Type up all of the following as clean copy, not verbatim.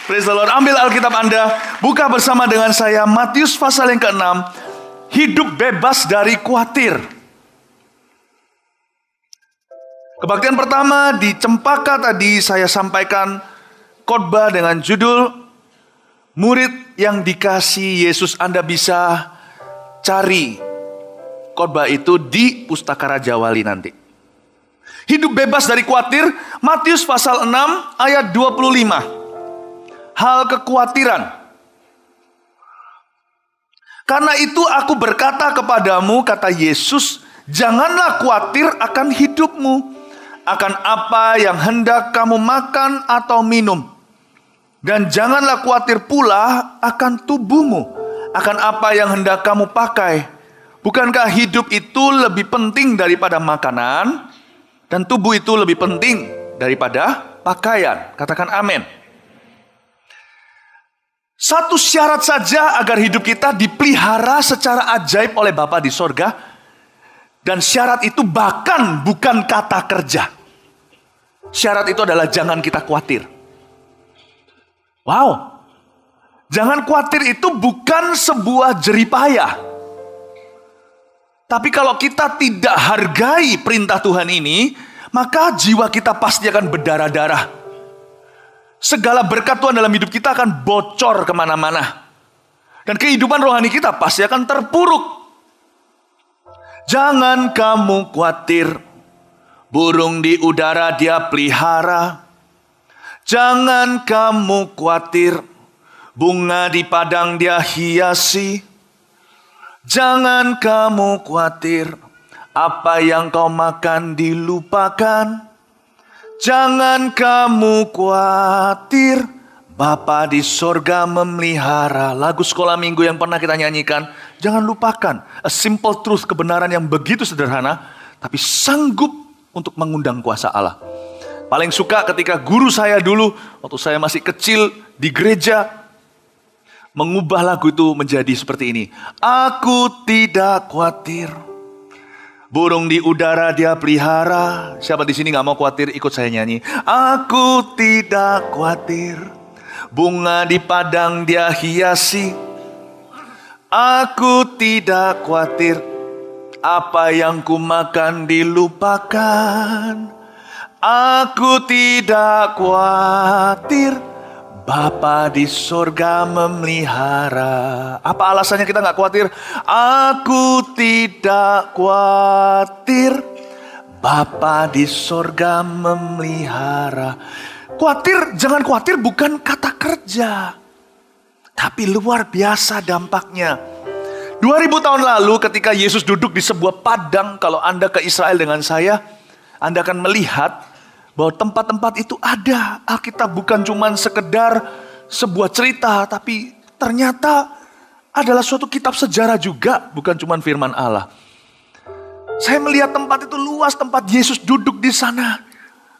Praise the Lord. Ambil Alkitab Anda, buka bersama dengan saya Matius pasal yang ke-6. Hidup bebas dari khawatir. Kebaktian pertama di Cempaka tadi saya sampaikan khotbah dengan judul Murid yang dikasih Yesus. Anda bisa cari khotbah itu di Pustaka Raja Wali nanti. Hidup bebas dari khawatir, Matius pasal 6 ayat 25. Hal kekhawatiran. Karena itu aku berkata kepadamu, kata Yesus, janganlah khawatir akan hidupmu, akan apa yang hendak kamu makan atau minum. Dan janganlah khawatir pula akan tubuhmu, akan apa yang hendak kamu pakai. Bukankah hidup itu lebih penting daripada makanan, dan tubuh itu lebih penting daripada pakaian? Katakan amin. Satu syarat saja agar hidup kita dipelihara secara ajaib oleh Bapa di sorga. Dan syarat itu bahkan bukan kata kerja. Syarat itu adalah jangan kita khawatir. Wow. Jangan khawatir itu bukan sebuah jeripayah. Tapi kalau kita tidak hargai perintah Tuhan ini, maka jiwa kita pasti akan berdarah-darah. Segala berkat Tuhan dalam hidup kita akan bocor kemana-mana. Dan kehidupan rohani kita pasti akan terpuruk. Jangan kamu khawatir, burung di udara dia pelihara. Jangan kamu khawatir, bunga di padang dia hiasi. Jangan kamu khawatir, apa yang kau makan dilupakan. Jangan kamu khawatir, Bapa di sorga memelihara. Lagu sekolah minggu yang pernah kita nyanyikan. Jangan lupakan, a simple truth, kebenaran yang begitu sederhana, tapi sanggup untuk mengundang kuasa Allah. Paling suka ketika guru saya dulu, waktu saya masih kecil di gereja, mengubah lagu itu menjadi seperti ini. Aku tidak khawatir, burung di udara dia pelihara. Siapa di sini nggak mau khawatir? Ikut saya nyanyi. Aku tidak khawatir, bunga di padang dia hiasi. Aku tidak khawatir, apa yang ku makan dilupakan. Aku tidak khawatir, Bapa di sorga memelihara. Apa alasannya kita gak khawatir? Aku tidak khawatir, Bapa di sorga memelihara. Khawatir, jangan khawatir bukan kata kerja, tapi luar biasa dampaknya. 2000 tahun lalu ketika Yesus duduk di sebuah padang, kalau Anda ke Israel dengan saya, Anda akan melihat bahwa tempat-tempat itu ada. Alkitab bukan cuma sekedar sebuah cerita, tapi ternyata adalah suatu kitab sejarah juga, bukan cuma firman Allah. Saya melihat tempat itu luas, tempat Yesus duduk di sana.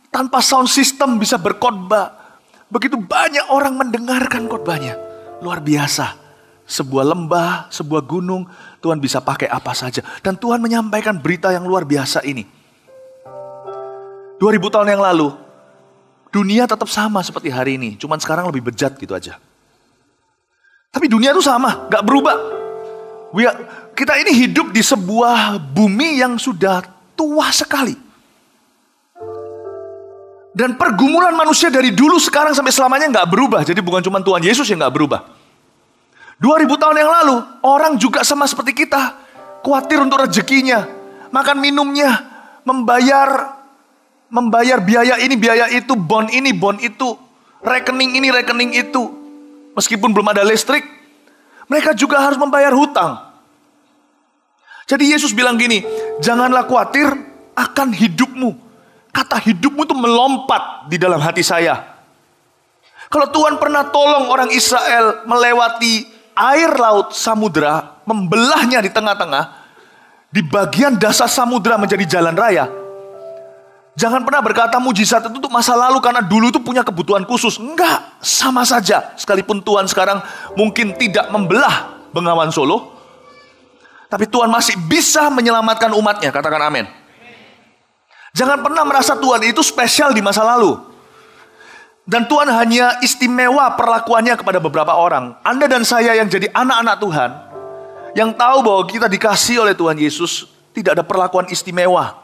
Tanpa sound system bisa berkhotbah. Begitu banyak orang mendengarkan khotbahnya. Luar biasa. Sebuah lembah, sebuah gunung, Tuhan bisa pakai apa saja. Dan Tuhan menyampaikan berita yang luar biasa ini. 2000 tahun yang lalu, dunia tetap sama seperti hari ini. Cuman sekarang lebih bejat gitu aja. Tapi dunia itu sama, gak berubah. Kita ini hidup di sebuah bumi yang sudah tua sekali. Dan pergumulan manusia dari dulu sekarang sampai selamanya gak berubah. Jadi bukan cuma Tuhan Yesus yang gak berubah. 2000 tahun yang lalu, orang juga sama seperti kita. Khawatir untuk rezekinya, makan minumnya, membayar biaya ini, biaya itu, bon ini, bon itu, rekening ini, rekening itu. Meskipun belum ada listrik, mereka juga harus membayar hutang. Jadi Yesus bilang gini, janganlah khawatir akan hidupmu. Kata hidupmu itu melompat di dalam hati saya. Kalau Tuhan pernah tolong orang Israel melewati air laut samudra, membelahnya di tengah-tengah, di bagian dasar samudra menjadi jalan raya. Jangan pernah berkata mujizat itu untuk masa lalu karena dulu itu punya kebutuhan khusus. Enggak, sama saja. Sekalipun Tuhan sekarang mungkin tidak membelah Bengawan Solo, tapi Tuhan masih bisa menyelamatkan umatnya. Katakan amin. Jangan pernah merasa Tuhan itu spesial di masa lalu. Dan Tuhan hanya istimewa perlakuannya kepada beberapa orang. Anda dan saya yang jadi anak-anak Tuhan, yang tahu bahwa kita dikasih oleh Tuhan Yesus, tidak ada perlakuan istimewa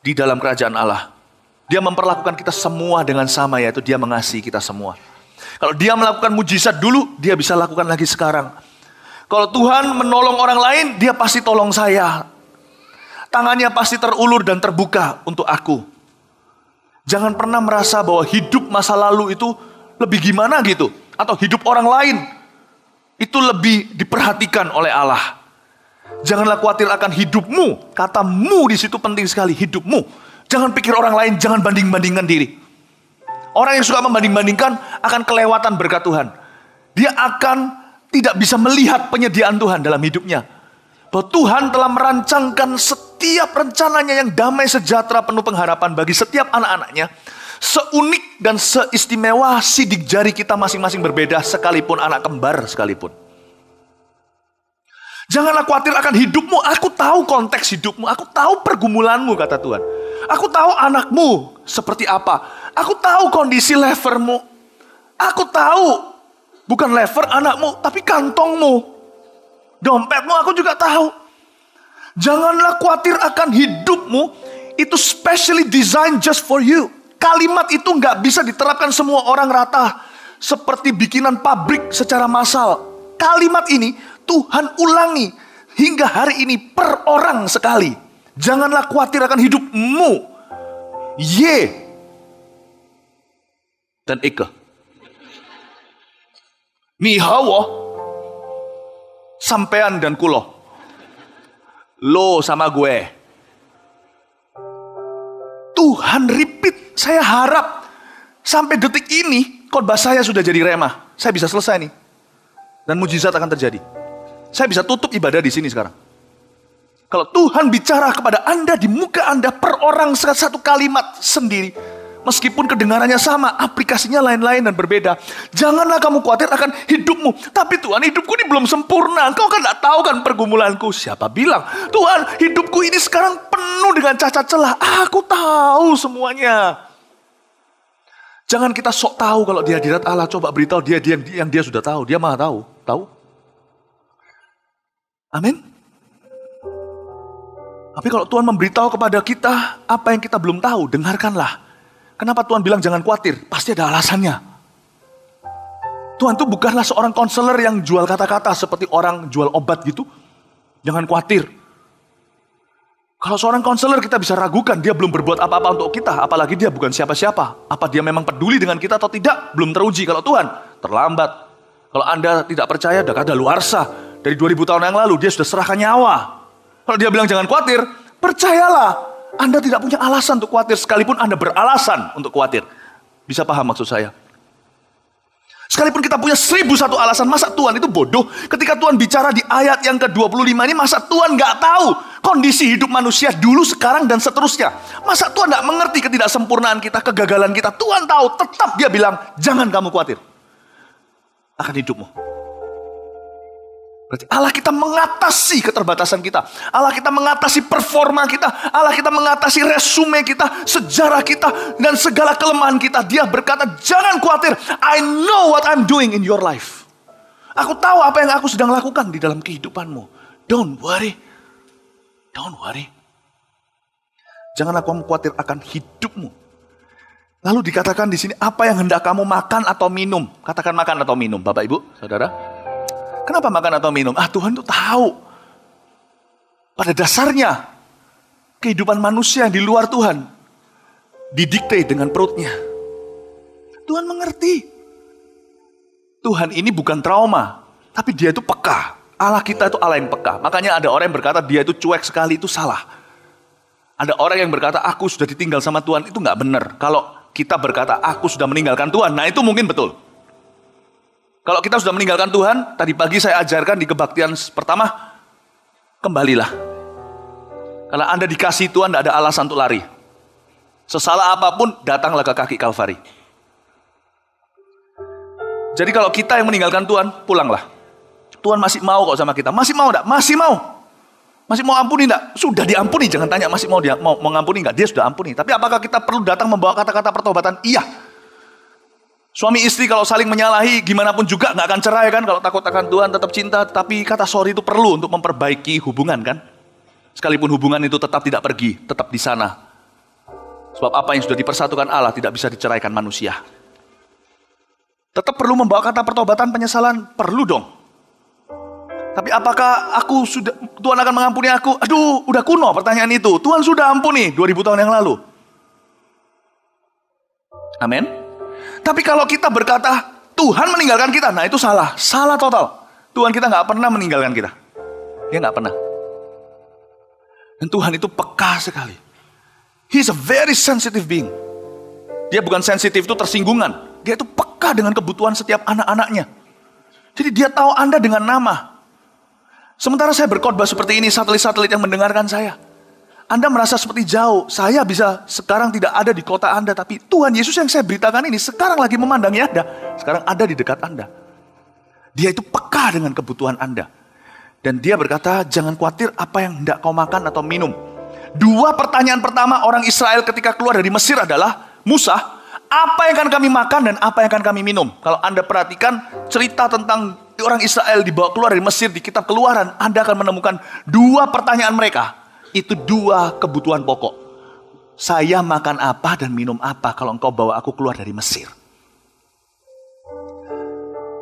di dalam kerajaan Allah. Dia memperlakukan kita semua dengan sama, yaitu dia mengasihi kita semua. Kalau dia melakukan mujizat dulu, dia bisa lakukan lagi sekarang. Kalau Tuhan menolong orang lain, dia pasti tolong saya. Tangannya pasti terulur dan terbuka untuk aku. Jangan pernah merasa bahwa hidup masa lalu itu lebih gimana gitu. Atau hidup orang lain itu lebih diperhatikan oleh Allah. Janganlah khawatir akan hidupmu. Kata mu di situ penting sekali, hidupmu. Jangan pikir orang lain, jangan banding-bandingkan diri. Orang yang suka membanding-bandingkan akan kelewatan berkat Tuhan. Dia akan tidak bisa melihat penyediaan Tuhan dalam hidupnya. Bahwa Tuhan telah merancangkan setiap rencananya yang damai, sejahtera, penuh pengharapan bagi setiap anak-anaknya. Seunik dan seistimewa sidik jari kita masing-masing berbeda, sekalipun anak kembar sekalipun. Janganlah khawatir akan hidupmu. Aku tahu konteks hidupmu. Aku tahu pergumulanmu, kata Tuhan. Aku tahu anakmu seperti apa. Aku tahu kondisi levermu. Aku tahu bukan lever anakmu, tapi kantongmu. Dompetmu aku juga tahu. Janganlah khawatir akan hidupmu. Itu specially designed just for you. Kalimat itu gak bisa diterapkan semua orang rata. Seperti bikinan pabrik secara massal. Kalimat ini Tuhan ulangi hingga hari ini per orang sekali. Janganlah khawatir akan hidupmu. Ye dan Ike. Ni hawa. Sampean dan kulo. Lo sama gue. Tuhan repeat. Saya harap sampai detik ini khotbah saya sudah jadi remah. Saya bisa selesai nih. Dan mujizat akan terjadi. Saya bisa tutup ibadah di sini sekarang. Kalau Tuhan bicara kepada Anda di muka Anda per orang satu kalimat sendiri. Meskipun kedengarannya sama, aplikasinya lain-lain dan berbeda. Janganlah kamu khawatir akan hidupmu. Tapi Tuhan, hidupku ini belum sempurna. Engkau kan tidak tahu kan pergumulanku. Siapa bilang? Tuhan, hidupku ini sekarang penuh dengan cacat celah. Aku tahu semuanya. Jangan kita sok tahu kalau di hadirat Allah. Coba beritahu dia yang dia sudah tahu. Dia maha tahu. Tahu? Amin. Tapi kalau Tuhan memberitahu kepada kita apa yang kita belum tahu, dengarkanlah. Kenapa Tuhan bilang jangan khawatir? Pasti ada alasannya. Tuhan itu bukanlah seorang konselor yang jual kata-kata seperti orang jual obat gitu. Jangan khawatir. Kalau seorang konselor kita bisa ragukan, dia belum berbuat apa-apa untuk kita. Apalagi dia bukan siapa-siapa. Apa dia memang peduli dengan kita atau tidak? Belum teruji. Kalau Tuhan, terlambat. Kalau Anda tidak percaya, udah kadaluarsa. Dari 2000 tahun yang lalu, dia sudah serahkan nyawa. Kalau dia bilang jangan khawatir, percayalah. Anda tidak punya alasan untuk khawatir, sekalipun Anda beralasan untuk khawatir. Bisa paham maksud saya? Sekalipun kita punya 1001 alasan, masa Tuhan itu bodoh? Ketika Tuhan bicara di ayat yang ke-25 ini, masa Tuhan gak tahu kondisi hidup manusia dulu, sekarang, dan seterusnya? Masa Tuhan gak mengerti ketidaksempurnaan kita, kegagalan kita? Tuhan tahu, tetap dia bilang, jangan kamu khawatir akan hidupmu. Berarti Allah kita mengatasi keterbatasan kita. Allah kita mengatasi performa kita. Allah kita mengatasi resume kita, sejarah kita, dan segala kelemahan kita. Dia berkata, jangan khawatir. I know what I'm doing in your life. Aku tahu apa yang aku sedang lakukan di dalam kehidupanmu. Don't worry. Don't worry. Janganlah kamu khawatir akan hidupmu. Lalu dikatakan di sini, apa yang hendak kamu makan atau minum? Katakan makan atau minum, Bapak Ibu, Saudara. Kenapa makan atau minum? Tuhan tuh tahu. Pada dasarnya, kehidupan manusia yang di luar Tuhan didikte dengan perutnya. Tuhan mengerti. Tuhan ini bukan trauma, tapi dia itu peka. Allah kita itu Allah yang peka. Makanya ada orang yang berkata dia itu cuek sekali, itu salah. Ada orang yang berkata aku sudah ditinggal sama Tuhan, itu gak benar. Kalau kita berkata aku sudah meninggalkan Tuhan, nah itu mungkin betul. Kalau kita sudah meninggalkan Tuhan, tadi pagi saya ajarkan di kebaktian pertama, kembalilah. Kalau Anda dikasih Tuhan, tidak ada alasan untuk lari. Sesalah apapun, datanglah ke kaki Kalvari. Jadi kalau kita yang meninggalkan Tuhan, pulanglah. Tuhan masih mau kok sama kita. Masih mau enggak? Masih mau. Masih mau ampuni enggak? Sudah diampuni, jangan tanya masih mau mengampuni enggak? Dia sudah ampuni. Tapi apakah kita perlu datang membawa kata-kata pertobatan? Iya. Suami istri kalau saling menyalahi, gimana pun juga nggak akan cerai kan? Kalau takut akan Tuhan, tetap cinta. Tapi kata sorry itu perlu untuk memperbaiki hubungan kan? Sekalipun hubungan itu tetap tidak pergi, tetap di sana. Sebab apa yang sudah dipersatukan Allah tidak bisa diceraikan manusia. Tetap perlu membawa kata pertobatan, penyesalan, perlu dong. Tapi apakah Tuhan akan mengampuni aku? Aduh, udah kuno pertanyaan itu. Tuhan sudah ampuni 2000 tahun yang lalu. Amin. Tapi kalau kita berkata, Tuhan meninggalkan kita, nah itu salah. Salah total. Tuhan kita nggak pernah meninggalkan kita. Dia nggak pernah. Dan Tuhan itu peka sekali. He's a very sensitive being. Dia bukan sensitif itu tersinggungan. Dia itu peka dengan kebutuhan setiap anak-anaknya. Jadi dia tahu Anda dengan nama. Sementara saya berkhotbah seperti ini, satelit-satelit yang mendengarkan saya. Anda merasa seperti jauh, saya bisa sekarang tidak ada di kota Anda, tapi Tuhan Yesus yang saya beritakan ini sekarang lagi memandangi Anda, sekarang ada di dekat Anda. Dia itu peka dengan kebutuhan Anda. Dan dia berkata, jangan khawatir apa yang hendak kau makan atau minum. Dua pertanyaan pertama orang Israel ketika keluar dari Mesir adalah, Musa, apa yang akan kami makan dan apa yang akan kami minum? Kalau Anda perhatikan cerita tentang orang Israel dibawa keluar dari Mesir di kitab Keluaran, Anda akan menemukan dua pertanyaan mereka. Itu dua kebutuhan pokok. Saya makan apa dan minum apa kalau engkau bawa aku keluar dari Mesir.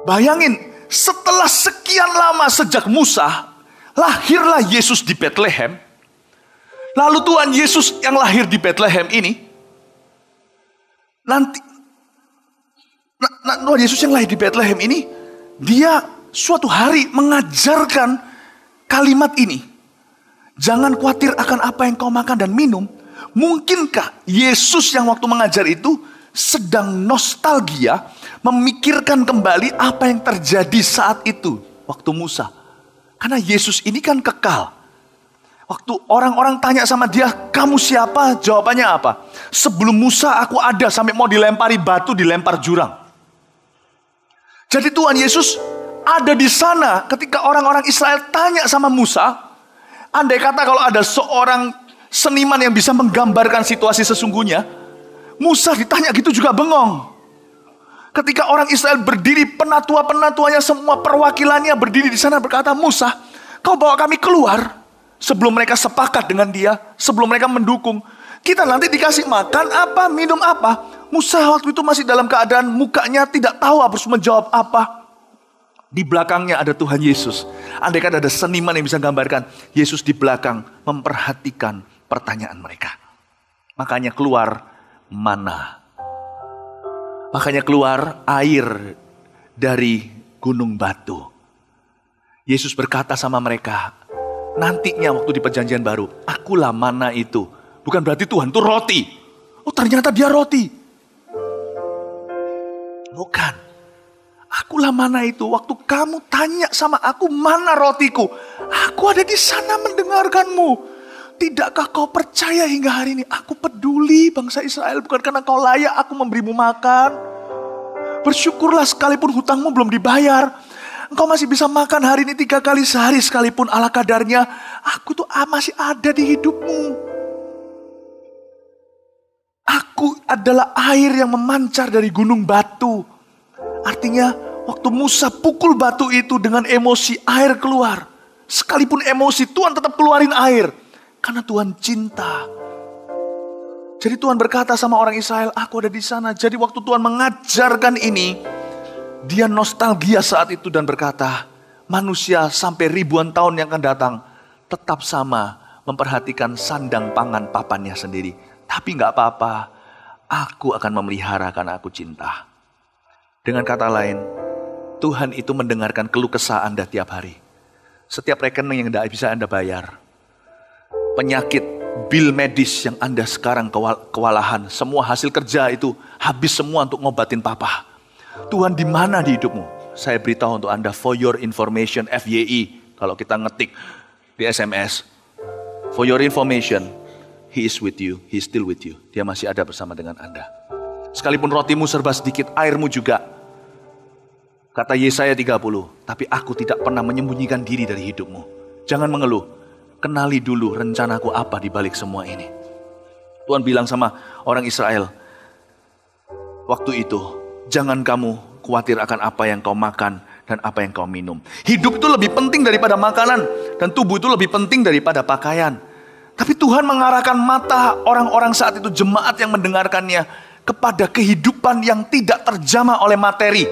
Bayangin, setelah sekian lama sejak Musa, lahirlah Yesus di Bethlehem. Lalu Tuhan Yesus yang lahir di Bethlehem ini, Tuhan Yesus yang lahir di Bethlehem ini, dia suatu hari mengajarkan kalimat ini. Jangan khawatir akan apa yang kau makan dan minum. Mungkinkah Yesus yang waktu mengajar itu sedang nostalgia, memikirkan kembali apa yang terjadi saat itu, waktu Musa. Karena Yesus ini kan kekal. Waktu orang-orang tanya sama dia, kamu siapa? Jawabannya apa? Sebelum Musa aku ada, sampai mau dilempari batu, dilempar jurang. Jadi Tuhan Yesus ada di sana ketika orang-orang Israel tanya sama Musa. Andai kata kalau ada seorang seniman yang bisa menggambarkan situasi sesungguhnya, Musa ditanya gitu juga bengong. Ketika orang Israel berdiri, penatua-penatuanya semua perwakilannya berdiri di sana berkata, Musa, kau bawa kami keluar. Sebelum mereka sepakat dengan dia, sebelum mereka mendukung, kita nanti dikasih makan apa, minum apa. Musa waktu itu masih dalam keadaan mukanya tidak tahu harus menjawab apa. Di belakangnya ada Tuhan Yesus. Andai kan ada seniman yang bisa gambarkan, Yesus di belakang memperhatikan pertanyaan mereka. Makanya keluar mana. Makanya keluar air dari gunung batu. Yesus berkata sama mereka, nantinya waktu di perjanjian baru, akulah mana itu. Bukan berarti Tuhan itu roti. Oh ternyata dia roti. Bukan. Akulah mana itu. Waktu kamu tanya sama aku, mana rotiku? Aku ada di sana mendengarkanmu. Tidakkah kau percaya hingga hari ini? Aku peduli bangsa Israel. Bukan karena kau layak aku memberimu makan. Bersyukurlah sekalipun hutangmu belum dibayar. Engkau masih bisa makan hari ini 3 kali sehari sekalipun ala kadarnya. Aku tuh masih ada di hidupmu. Aku adalah air yang memancar dari gunung batu. Artinya waktu Musa pukul batu itu dengan emosi, air keluar. Sekalipun emosi, Tuhan tetap keluarin air. Karena Tuhan cinta. Jadi Tuhan berkata sama orang Israel, aku ada di sana. Jadi waktu Tuhan mengajarkan ini, dia nostalgia saat itu dan berkata, manusia sampai ribuan tahun yang akan datang tetap sama memperhatikan sandang pangan papannya sendiri. Tapi gak apa-apa, aku akan memelihara karena aku cinta. Dengan kata lain, Tuhan itu mendengarkan keluh kesah Anda tiap hari. Setiap rekening yang tidak bisa Anda bayar. Penyakit, bil medis yang Anda sekarang kewalahan. Semua hasil kerja itu habis semua untuk ngobatin papa. Tuhan di mana di hidupmu? Saya beritahu untuk Anda, for your information, FYI. Kalau kita ngetik di SMS. For your information, He is with you, He is still with you. Dia masih ada bersama dengan Anda. Sekalipun rotimu serba sedikit, airmu juga. Kata Yesaya 30, tapi aku tidak pernah menyembunyikan diri dari hidupmu. Jangan mengeluh, kenali dulu rencanaku apa di balik semua ini. Tuhan bilang sama orang Israel, waktu itu, Jangan kamu khawatir akan apa yang kau makan dan apa yang kau minum. Hidup itu lebih penting daripada makanan, dan tubuh itu lebih penting daripada pakaian. Tapi Tuhan mengarahkan mata orang-orang saat itu, jemaat yang mendengarkannya, kepada kehidupan yang tidak terjamah oleh materi.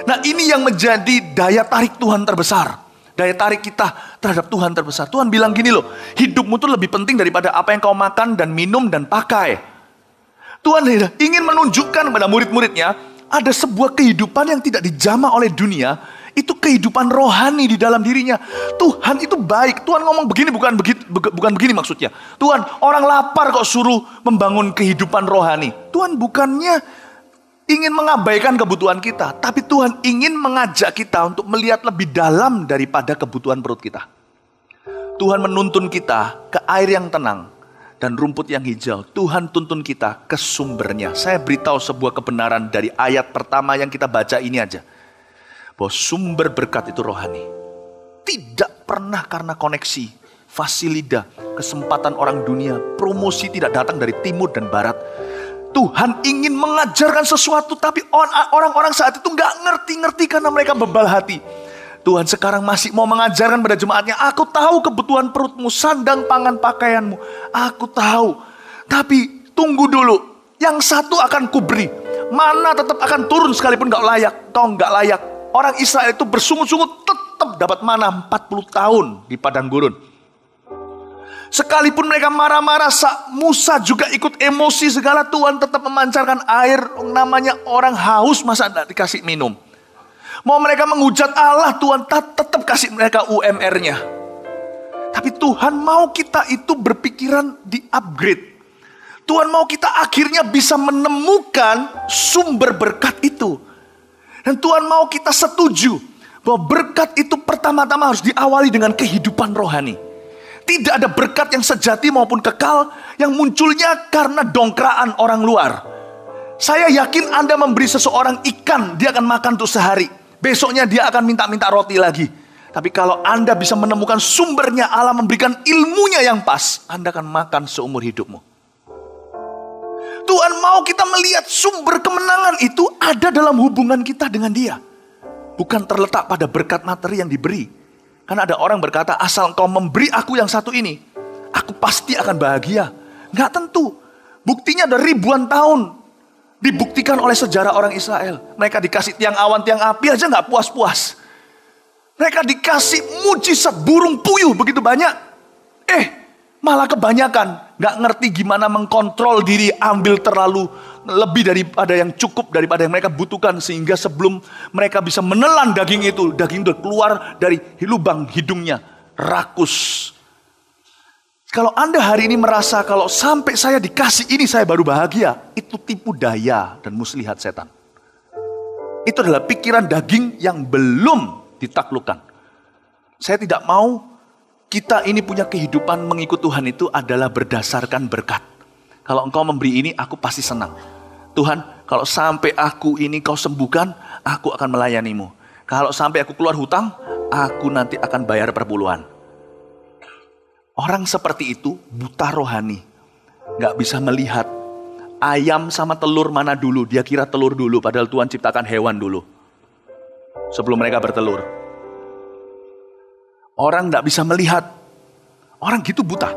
Nah, ini yang menjadi daya tarik Tuhan terbesar. Daya tarik kita terhadap Tuhan terbesar. Tuhan bilang gini loh, hidupmu itu lebih penting daripada apa yang kau makan dan minum dan pakai. Tuhan ingin menunjukkan kepada murid-muridnya, ada sebuah kehidupan yang tidak dijamah oleh dunia. Itu kehidupan rohani di dalam dirinya. Tuhan itu baik. Tuhan ngomong begini bukan begini maksudnya. Tuhan, orang lapar kok suruh membangun kehidupan rohani. Tuhan bukannya ingin mengabaikan kebutuhan kita, tapi Tuhan ingin mengajak kita untuk melihat lebih dalam daripada kebutuhan perut kita. Tuhan menuntun kita ke air yang tenang dan rumput yang hijau. Tuhan tuntun kita ke sumbernya. Saya beritahu sebuah kebenaran dari ayat pertama yang kita baca ini aja, bahwa sumber berkat itu rohani. Tidak pernah karena koneksi, fasilida, kesempatan orang dunia, promosi tidak datang dari timur dan barat. Tuhan ingin mengajarkan sesuatu, tapi orang-orang saat itu nggak ngerti-ngerti karena mereka bebal hati. Tuhan sekarang masih mau mengajarkan pada jemaatnya, aku tahu kebutuhan perutmu, sandang pangan pakaianmu, aku tahu. Tapi tunggu dulu, yang satu akan kuberi, mana tetap akan turun sekalipun nggak layak, kau nggak layak. Orang Israel itu bersungut-sungut tetap dapat mana 40 tahun di padang gurun. Sekalipun mereka marah-marah, Musa juga ikut emosi segala, Tuhan tetap memancarkan air. Namanya orang haus, masa tidak dikasih minum? Mau mereka menghujat Allah, Tuhan tetap kasih mereka UMR-nya. Tapi Tuhan mau kita itu berpikiran di upgrade. Tuhan mau kita akhirnya bisa menemukan sumber berkat itu. Dan Tuhan mau kita setuju bahwa berkat itu pertama-tama harus diawali dengan kehidupan rohani. Tidak ada berkat yang sejati maupun kekal yang munculnya karena dongkraan orang luar. Saya yakin Anda memberi seseorang ikan, dia akan makan untuk sehari. Besoknya dia akan minta-minta roti lagi. Tapi kalau Anda bisa menemukan sumbernya, Allah memberikan ilmunya yang pas, Anda akan makan seumur hidupmu. Tuhan mau kita melihat sumber kemenangan itu ada dalam hubungan kita dengan Dia. Bukan terletak pada berkat materi yang diberi. Karena ada orang berkata, asal engkau memberi aku yang satu ini, aku pasti akan bahagia. Nggak tentu. Buktinya ada ribuan tahun dibuktikan oleh sejarah orang Israel. Mereka dikasih tiang awan, tiang api aja nggak puas-puas. Mereka dikasih mujizat burung puyuh begitu banyak. Malah kebanyakan. Nggak ngerti gimana mengkontrol diri, ambil terlalu lebih daripada yang cukup, daripada yang mereka butuhkan. Sehingga sebelum mereka bisa menelan daging itu keluar dari lubang hidungnya, rakus. Kalau Anda hari ini merasa kalau sampai saya dikasih ini saya baru bahagia, itu tipu daya dan muslihat setan. Itu adalah pikiran daging yang belum ditaklukkan. Saya tidak mau kita ini punya kehidupan mengikut Tuhan itu adalah berdasarkan berkat. Kalau engkau memberi ini, aku pasti senang. Tuhan, kalau sampai aku ini kau sembuhkan, aku akan melayanimu. Kalau sampai aku keluar hutang, aku nanti akan bayar perpuluhan. Orang seperti itu buta rohani. Gak bisa melihat ayam sama telur mana dulu. Dia kira telur dulu, padahal Tuhan ciptakan hewan dulu. Sebelum mereka bertelur. Orang gak bisa melihat. Orang gitu buta.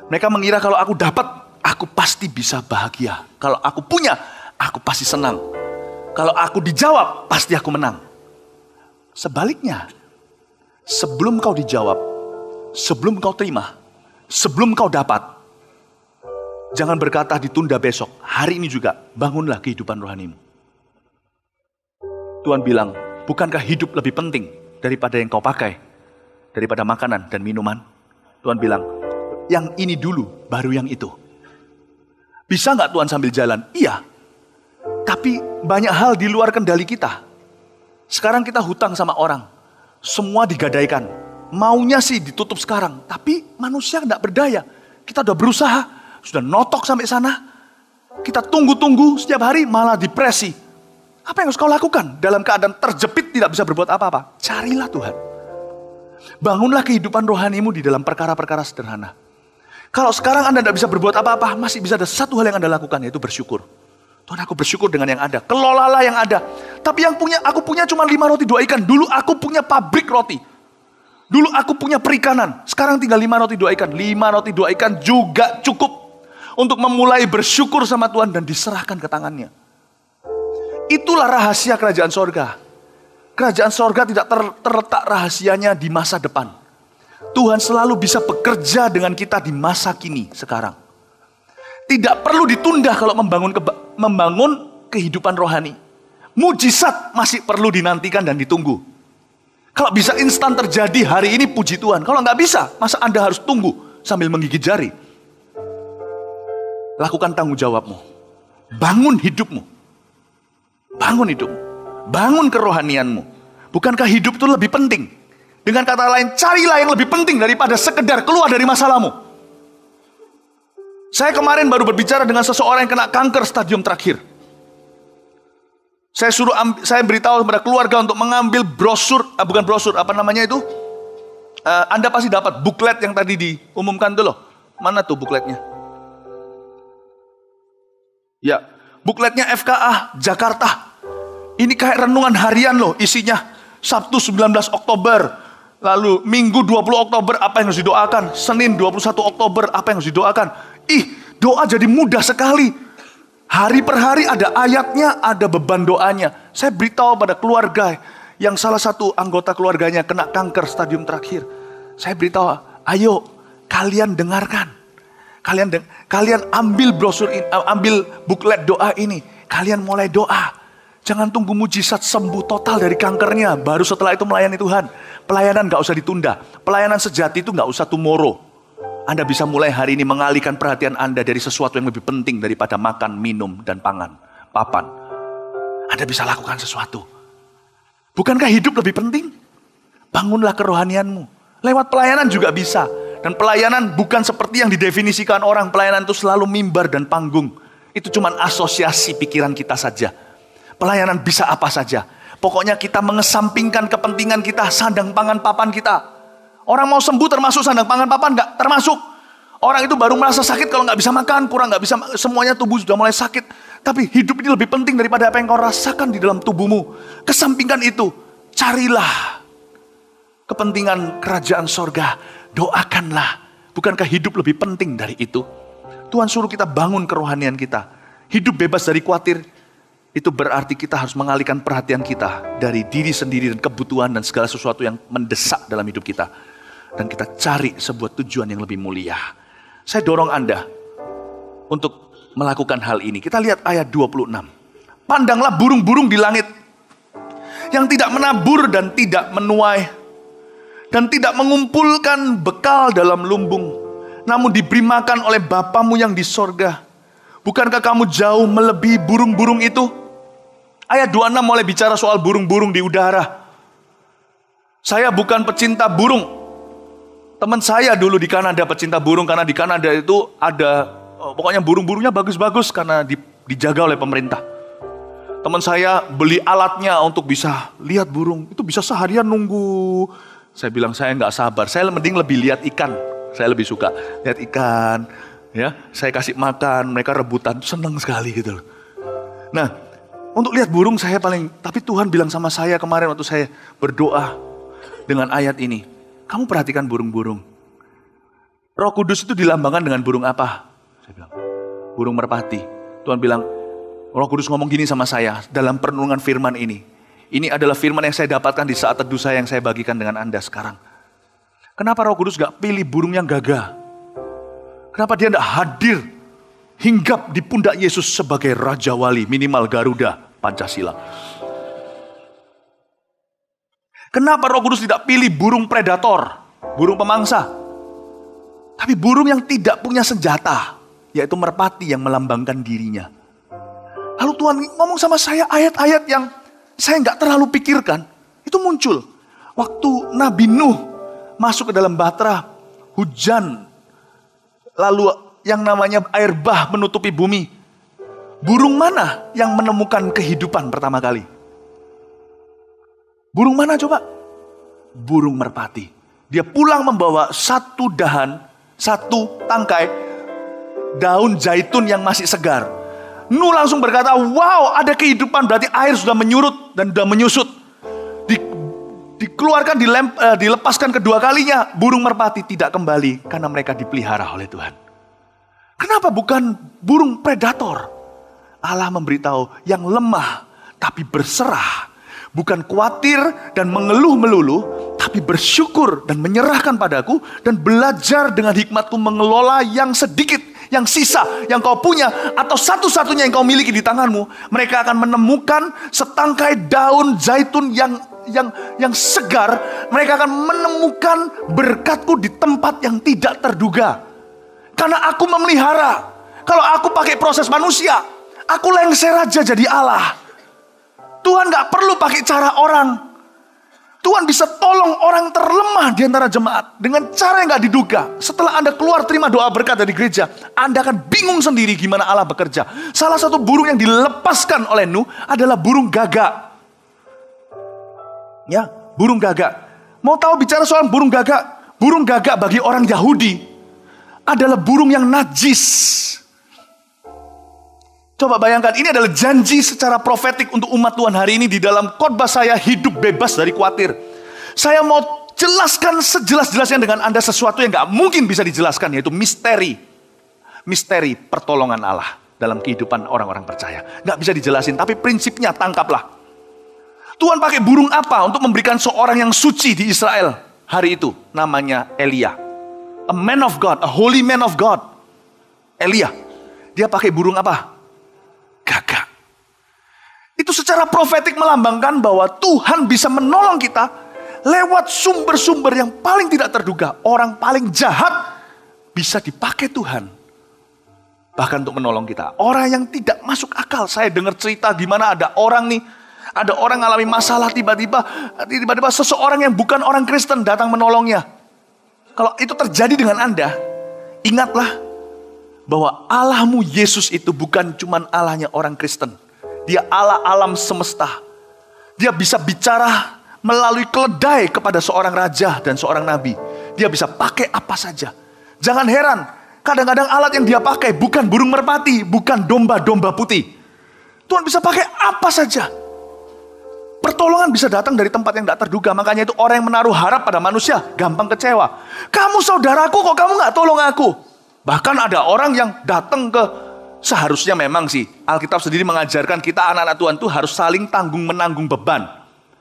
Mereka mengira kalau aku dapat, aku pasti bisa bahagia. Kalau aku punya, aku pasti senang. Kalau aku dijawab, pasti aku menang. Sebaliknya, sebelum kau dijawab, sebelum kau terima, sebelum kau dapat, jangan berkata ditunda besok. Hari ini juga, bangunlah kehidupan rohanimu. Tuhan bilang, bukankah hidup lebih penting daripada yang kau pakai, daripada makanan dan minuman? Tuhan bilang, yang ini dulu, baru yang itu. Bisa nggak Tuhan sambil jalan? Iya. Tapi banyak hal di luar kendali kita. Sekarang kita hutang sama orang. Semua digadaikan. Maunya sih ditutup sekarang. Tapi manusia nggak berdaya. Kita udah berusaha. Sudah notok sampai sana. Kita tunggu-tunggu setiap hari malah depresi. Apa yang harus kau lakukan? Dalam keadaan terjepit tidak bisa berbuat apa-apa. Carilah Tuhan. Bangunlah kehidupan rohanimu di dalam perkara-perkara sederhana. Kalau sekarang Anda tidak bisa berbuat apa-apa, masih bisa ada satu hal yang Anda lakukan, yaitu bersyukur. Tuhan, aku bersyukur dengan yang ada. Kelolalah yang ada. Tapi aku punya cuma 5 roti 2 ikan. Dulu aku punya pabrik roti. Dulu aku punya perikanan. Sekarang tinggal 5 roti 2 ikan. 5 roti 2 ikan juga cukup untuk memulai bersyukur sama Tuhan dan diserahkan ke tangannya. Itulah rahasia kerajaan sorga. Kerajaan sorga tidak terletak rahasianya di masa depan. Tuhan selalu bisa bekerja dengan kita di masa kini sekarang. Tidak perlu ditunda kalau membangun kehidupan rohani. Mujizat masih perlu dinantikan dan ditunggu. Kalau bisa instan terjadi hari ini, puji Tuhan. Kalau nggak bisa, masa Anda harus tunggu sambil menggigit jari? Lakukan tanggung jawabmu. Bangun hidupmu. Bangun hidupmu. Bangun kerohanianmu. Bukankah hidup itu lebih penting? Dengan kata lain, carilah yang lebih penting daripada sekedar keluar dari masalahmu. Saya kemarin baru berbicara dengan seseorang yang kena kanker stadium terakhir. Saya beritahu kepada keluarga untuk mengambil bukan brosur, apa namanya itu? Anda pasti dapat buklet yang tadi diumumkan tuh loh. Mana tuh bukletnya? Ya, bukletnya FKA Jakarta. Ini kayak renungan harian loh isinya. Sabtu 19 Oktober. Lalu Minggu 20 Oktober apa yang harus didoakan. Senin 21 Oktober apa yang harus didoakan. Doa jadi mudah sekali. Hari per hari ada ayatnya, ada beban doanya. Saya beritahu pada keluarga yang salah satu anggota keluarganya kena kanker stadium terakhir. Saya beritahu, ayo kalian dengarkan. Kalian ambil brosur ini, ambil buklet doa ini. Kalian mulai doa. Jangan tunggu mujizat sembuh total dari kankernya, baru setelah itu melayani Tuhan. Pelayanan gak usah ditunda. Pelayanan sejati itu gak usah tomorrow. Anda bisa mulai hari ini mengalihkan perhatian Anda dari sesuatu yang lebih penting daripada makan, minum, dan papan. Anda bisa lakukan sesuatu. Bukankah hidup lebih penting? Bangunlah kerohanianmu. Lewat pelayanan juga bisa. Dan pelayanan bukan seperti yang didefinisikan orang. Pelayanan itu selalu mimbar dan panggung. Itu cuma asosiasi pikiran kita saja. Pelayanan bisa apa saja. Pokoknya kita mengesampingkan kepentingan kita, sandang pangan papan kita. Orang mau sembuh termasuk sandang pangan papan? Enggak, termasuk. Orang itu baru merasa sakit kalau nggak bisa makan, kurang nggak bisa, semuanya tubuh sudah mulai sakit. Tapi hidup ini lebih penting daripada apa yang kau rasakan di dalam tubuhmu. Kesampingkan itu, carilah kepentingan kerajaan sorga. Doakanlah. Bukankah hidup lebih penting dari itu? Tuhan suruh kita bangun kerohanian kita. Hidup bebas dari khawatir. Itu berarti kita harus mengalihkan perhatian kita dari diri sendiri dan kebutuhan dan segala sesuatu yang mendesak dalam hidup kita. Dan kita cari sebuah tujuan yang lebih mulia. Saya dorong Anda untuk melakukan hal ini. Kita lihat ayat 26. Pandanglah burung-burung di langit yang tidak menabur dan tidak menuai dan tidak mengumpulkan bekal dalam lumbung, namun diberi makan oleh Bapamu yang di sorga. Bukankah kamu jauh melebihi burung-burung itu? Ayat 26 mulai bicara soal burung-burung di udara. Saya bukan pecinta burung. Teman saya dulu di Kanada pecinta burung, karena di Kanada itu ada, pokoknya burung-burungnya bagus-bagus karena dijaga oleh pemerintah. Teman saya beli alatnya untuk bisa lihat burung. Itu bisa seharian nunggu. Saya bilang saya nggak sabar. Saya mending lebih lihat ikan. Saya lebih suka lihat ikan. Ya, saya kasih makan, mereka rebutan, senang sekali gitu loh. Nah, untuk lihat burung tapi Tuhan bilang sama saya kemarin waktu saya berdoa dengan ayat ini. Kamu perhatikan burung-burung. Roh Kudus itu dilambangkan dengan burung apa? Saya bilang, burung merpati. Tuhan bilang, Roh Kudus ngomong gini sama saya dalam perenungan firman ini. Ini adalah firman yang saya dapatkan di saat teduh saya yang saya bagikan dengan Anda sekarang. Kenapa Roh Kudus gak pilih burung yang gagah? Kenapa dia tidak hadir hinggap di pundak Yesus sebagai Raja Wali, minimal Garuda Pancasila? Kenapa Roh Kudus tidak pilih burung predator, burung pemangsa? Tapi burung yang tidak punya senjata, yaitu merpati yang melambangkan dirinya. Lalu Tuhan ngomong sama saya ayat-ayat yang saya nggak terlalu pikirkan. Itu muncul waktu Nabi Nuh masuk ke dalam bahtera, hujan. Lalu yang namanya air bah menutupi bumi. Burung mana yang menemukan kehidupan pertama kali? Burung mana coba? Burung merpati. Dia pulang membawa satu tangkai daun zaitun yang masih segar. Nuh langsung berkata, wow, ada kehidupan, berarti air sudah menyurut dan sudah menyusut. Dikeluarkan, dilepaskan kedua kalinya, burung merpati tidak kembali karena mereka dipelihara oleh Tuhan. Kenapa bukan burung predator? Allah memberitahu yang lemah tapi berserah, bukan khawatir dan mengeluh melulu, tapi bersyukur dan menyerahkan padaku dan belajar dengan hikmatku mengelola yang sedikit, yang sisa, yang kau punya, atau satu-satunya yang kau miliki di tanganmu. Mereka akan menemukan setangkai daun zaitun yang segar. Mereka akan menemukan berkatku di tempat yang tidak terduga. Karena aku memelihara. Kalau aku pakai proses manusia, aku lengser aja jadi Allah. Tuhan gak perlu pakai cara orang. Tuhan bisa tolong orang terlemah di antara jemaat dengan cara yang gak diduga. Setelah Anda keluar terima doa berkat dari gereja, Anda akan bingung sendiri gimana Allah bekerja. Salah satu burung yang dilepaskan oleh Nuh adalah burung gagak. Ya, burung gagak. Mau tahu bicara soal burung gagak? Burung gagak bagi orang Yahudi adalah burung yang najis. Coba bayangkan, ini adalah janji secara profetik untuk umat Tuhan hari ini. Di dalam khotbah saya, hidup bebas dari khawatir. Saya mau jelaskan sejelas-jelasnya dengan Anda sesuatu yang gak mungkin bisa dijelaskan, yaitu misteri. Misteri pertolongan Allah dalam kehidupan orang-orang percaya. Gak bisa dijelasin, tapi prinsipnya tangkaplah. Tuhan pakai burung apa untuk memberikan seorang yang suci di Israel hari itu? Namanya Elia. A man of God, a holy man of God. Elia. Dia pakai burung apa? Gagak. Itu secara profetik melambangkan bahwa Tuhan bisa menolong kita lewat sumber-sumber yang paling tidak terduga. Orang paling jahat bisa dipakai Tuhan bahkan untuk menolong kita. Orang yang tidak masuk akal. Saya dengar cerita gimana ada orang alami masalah, tiba-tiba seseorang yang bukan orang Kristen datang menolongnya. Kalau itu terjadi dengan Anda, ingatlah bahwa Allahmu Yesus itu bukan cuma Allahnya orang Kristen. Dia Allah alam semesta. Dia bisa bicara melalui keledai kepada seorang raja dan seorang nabi. Dia bisa pakai apa saja. Jangan heran, kadang-kadang alat yang dia pakai bukan burung merpati, bukan domba-domba putih. Tuhan bisa pakai apa saja. Pertolongan bisa datang dari tempat yang tidak terduga. Makanya itu orang yang menaruh harap pada manusia gampang kecewa. Kamu saudaraku, kok kamu gak tolong aku? Bahkan ada orang yang datang seharusnya memang sih Alkitab sendiri mengajarkan kita anak-anak Tuhan itu harus saling tanggung-menanggung beban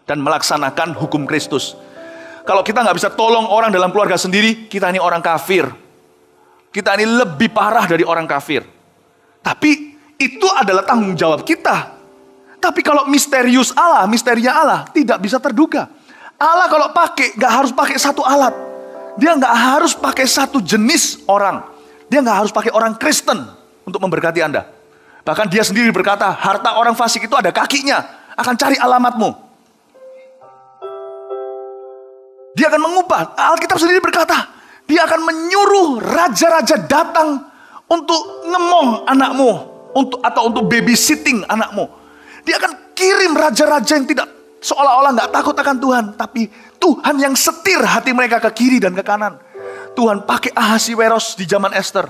dan melaksanakan hukum Kristus. Kalau kita gak bisa tolong orang dalam keluarga sendiri, kita ini orang kafir. Kita ini lebih parah dari orang kafir. Tapi itu adalah tanggung jawab kita. Tapi kalau misterinya Allah tidak bisa terduga. Allah kalau pakai gak harus pakai satu alat. Dia gak harus pakai satu jenis orang. Dia gak harus pakai orang Kristen untuk memberkati Anda. Bahkan dia sendiri berkata, harta orang fasik itu ada kakinya, akan cari alamatmu. Dia akan mengubah. Alkitab sendiri berkata, dia akan menyuruh raja-raja datang untuk ngemong anakmu, atau untuk babysitting anakmu. Dia akan kirim raja-raja yang tidak seolah-olah gak takut akan Tuhan, tapi Tuhan yang setir hati mereka ke kiri dan ke kanan. Tuhan pakai Ahasiweros di zaman Esther.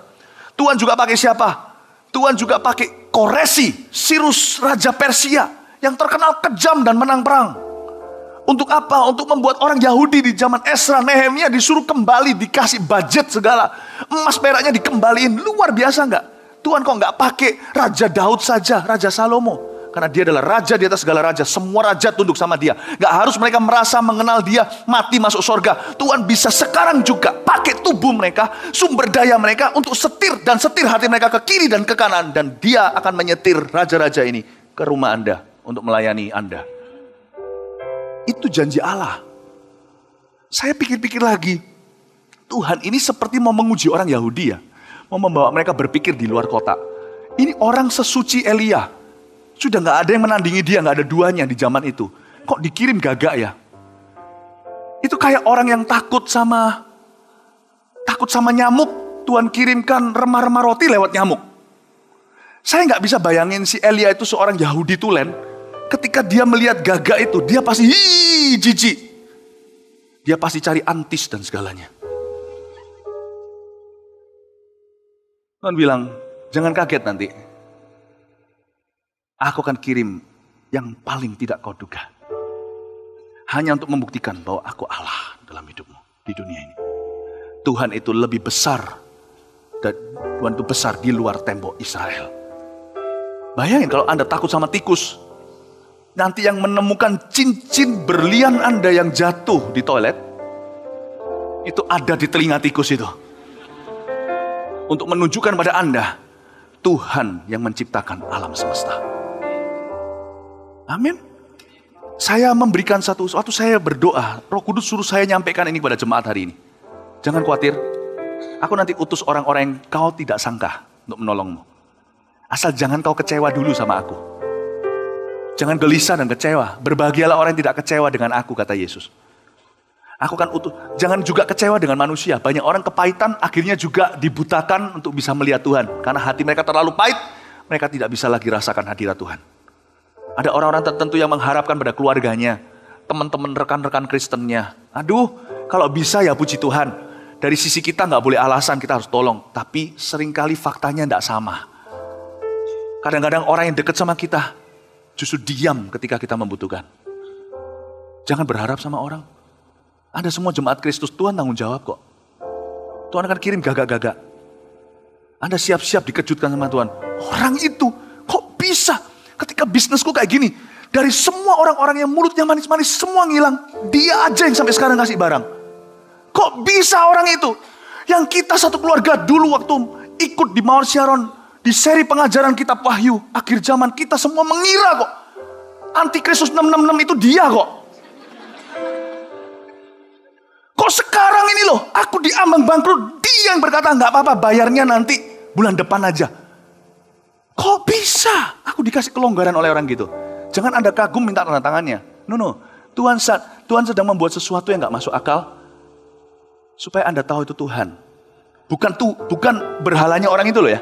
Tuhan juga pakai siapa? Tuhan juga pakai Koresi, Sirus Raja Persia, yang terkenal kejam dan menang perang. Untuk apa? Untuk membuat orang Yahudi di zaman Esra, Nehemia disuruh kembali, dikasih budget segala. Emas peraknya dikembaliin, luar biasa nggak? Tuhan kok nggak pakai Raja Daud saja, Raja Salomo? Karena dia adalah raja di atas segala raja. Semua raja tunduk sama dia. Gak harus mereka merasa mengenal dia, mati masuk surga. Tuhan bisa sekarang juga pakai tubuh mereka, sumber daya mereka untuk setir hati mereka ke kiri dan ke kanan. Dan dia akan menyetir raja-raja ini ke rumah Anda untuk melayani Anda. Itu janji Allah. Saya pikir-pikir lagi, Tuhan ini seperti mau menguji orang Yahudi ya. Mau membawa mereka berpikir di luar kota. Ini orang sesuci Elia. Sudah gak ada yang menandingi dia, gak ada duanya di zaman itu. Kok dikirim gagak ya? Itu kayak orang yang takut sama nyamuk. Tuhan kirimkan remah-remah roti lewat nyamuk. Saya gak bisa bayangin si Elia itu seorang Yahudi tulen. Ketika dia melihat gagak itu, dia pasti jijik. Dia pasti cari antis dan segalanya. Tuhan bilang, jangan kaget nanti. Aku akan kirim yang paling tidak kau duga. Hanya untuk membuktikan bahwa aku Allah dalam hidupmu di dunia ini. Tuhan itu lebih besar. Dan Tuhan itu besar di luar tembok Israel. Bayangin kalau Anda takut sama tikus. Nanti yang menemukan cincin berlian Anda yang jatuh di toilet. Itu ada di telinga tikus itu. Untuk menunjukkan pada Anda. Tuhan yang menciptakan alam semesta. Amin. Saya memberikan sesuatu, saya berdoa. Roh Kudus suruh saya nyampaikan ini kepada jemaat hari ini. Jangan khawatir. Aku nanti utus orang-orang yang kau tidak sangka untuk menolongmu. Asal jangan kau kecewa dulu sama aku. Jangan gelisah dan kecewa. Berbahagialah orang yang tidak kecewa dengan aku, kata Yesus. Aku akan utus. Jangan juga kecewa dengan manusia. Banyak orang kepahitan akhirnya juga dibutakan untuk bisa melihat Tuhan. Karena hati mereka terlalu pahit, mereka tidak bisa lagi rasakan hadirat Tuhan. Ada orang-orang tertentu yang mengharapkan pada keluarganya, teman-teman rekan-rekan Kristennya. Aduh, kalau bisa ya puji Tuhan. Dari sisi kita nggak boleh alasan, kita harus tolong. Tapi seringkali faktanya nggak sama. Kadang-kadang orang yang dekat sama kita justru diam ketika kita membutuhkan. Jangan berharap sama orang. Anda semua jemaat Kristus, Tuhan tanggung jawab kok. Tuhan akan kirim gagak-gagak. Anda siap-siap dikejutkan sama Tuhan. Orang itu kok bisa? Ketika bisnisku kayak gini, dari semua orang-orang yang mulutnya manis-manis semua ngilang, dia aja yang sampai sekarang kasih barang. Kok bisa orang itu? Yang kita satu keluarga dulu waktu ikut di Mawar Syaron, di seri pengajaran kitab Wahyu, akhir zaman kita semua mengira kok. Antikristus 666 itu dia kok. Kok sekarang ini loh, aku diambang bangkrut, dia yang berkata nggak apa-apa bayarnya nanti bulan depan aja. Kok bisa? Aku dikasih kelonggaran oleh orang gitu. Jangan Anda kagum minta tanda tangannya. No. Tuhan sedang membuat sesuatu yang gak masuk akal. Supaya Anda tahu itu Tuhan. Bukan berhalanya orang itu loh ya.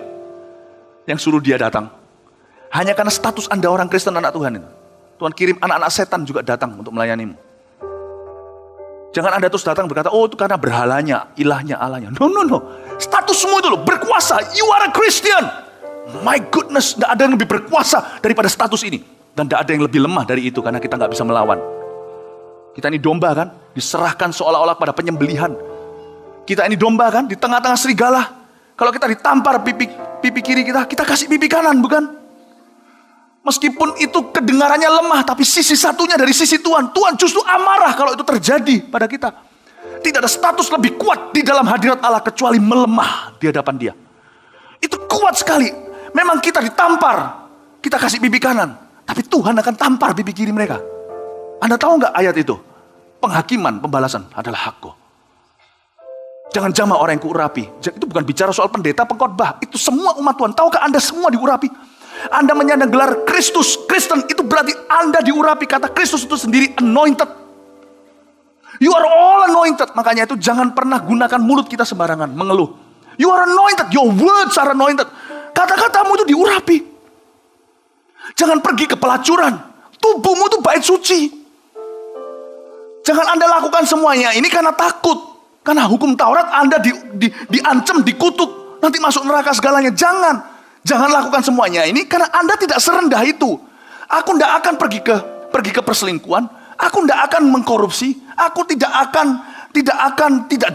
Yang suruh dia datang. Hanya karena status Anda orang Kristen anak Tuhan itu. Tuhan kirim anak-anak setan juga datang untuk melayanimu. Jangan Anda terus datang berkata, oh itu karena berhalanya, ilahnya, Allahnya. No. Statusmu itu loh, berkuasa. You are a Christian. My goodness, tidak ada yang lebih berkuasa daripada status ini. Dan tidak ada yang lebih lemah dari itu, karena kita nggak bisa melawan. Kita ini domba kan, diserahkan seolah-olah pada penyembelihan. Kita ini domba kan, di tengah-tengah serigala. Kalau kita ditampar pipi kiri kita kasih pipi kanan, bukan? Meskipun itu kedengarannya lemah, tapi sisi satunya dari sisi Tuhan. Tuhan justru amarah kalau itu terjadi pada kita. Tidak ada status lebih kuat di dalam hadirat Allah kecuali melemah di hadapan Dia. Itu kuat sekali. Memang kita ditampar, kita kasih pipi kanan, tapi Tuhan akan tampar pipi kiri mereka. Anda tahu nggak ayat itu? Penghakiman, pembalasan adalah hakku. Jangan jamah orang yang kuurapi. Itu bukan bicara soal pendeta, pengkhotbah. Itu semua umat Tuhan. Tahukah Anda semua diurapi? Anda menyandang gelar Kristus, Kristen, itu berarti Anda diurapi. Kata Kristus itu sendiri anointed. You are all anointed. Makanya itu jangan pernah gunakan mulut kita sembarangan mengeluh. You are anointed, your words are anointed. Kata-katamu itu diurapi. Jangan pergi ke pelacuran. Tubuhmu itu bait suci. Jangan Anda lakukan semuanya ini karena takut. Karena hukum Taurat Anda diancam, dikutuk. Nanti masuk neraka segalanya. Jangan lakukan semuanya ini karena Anda tidak serendah itu. Aku tidak akan pergi ke perselingkuhan. Aku tidak akan mengkorupsi. Aku tidak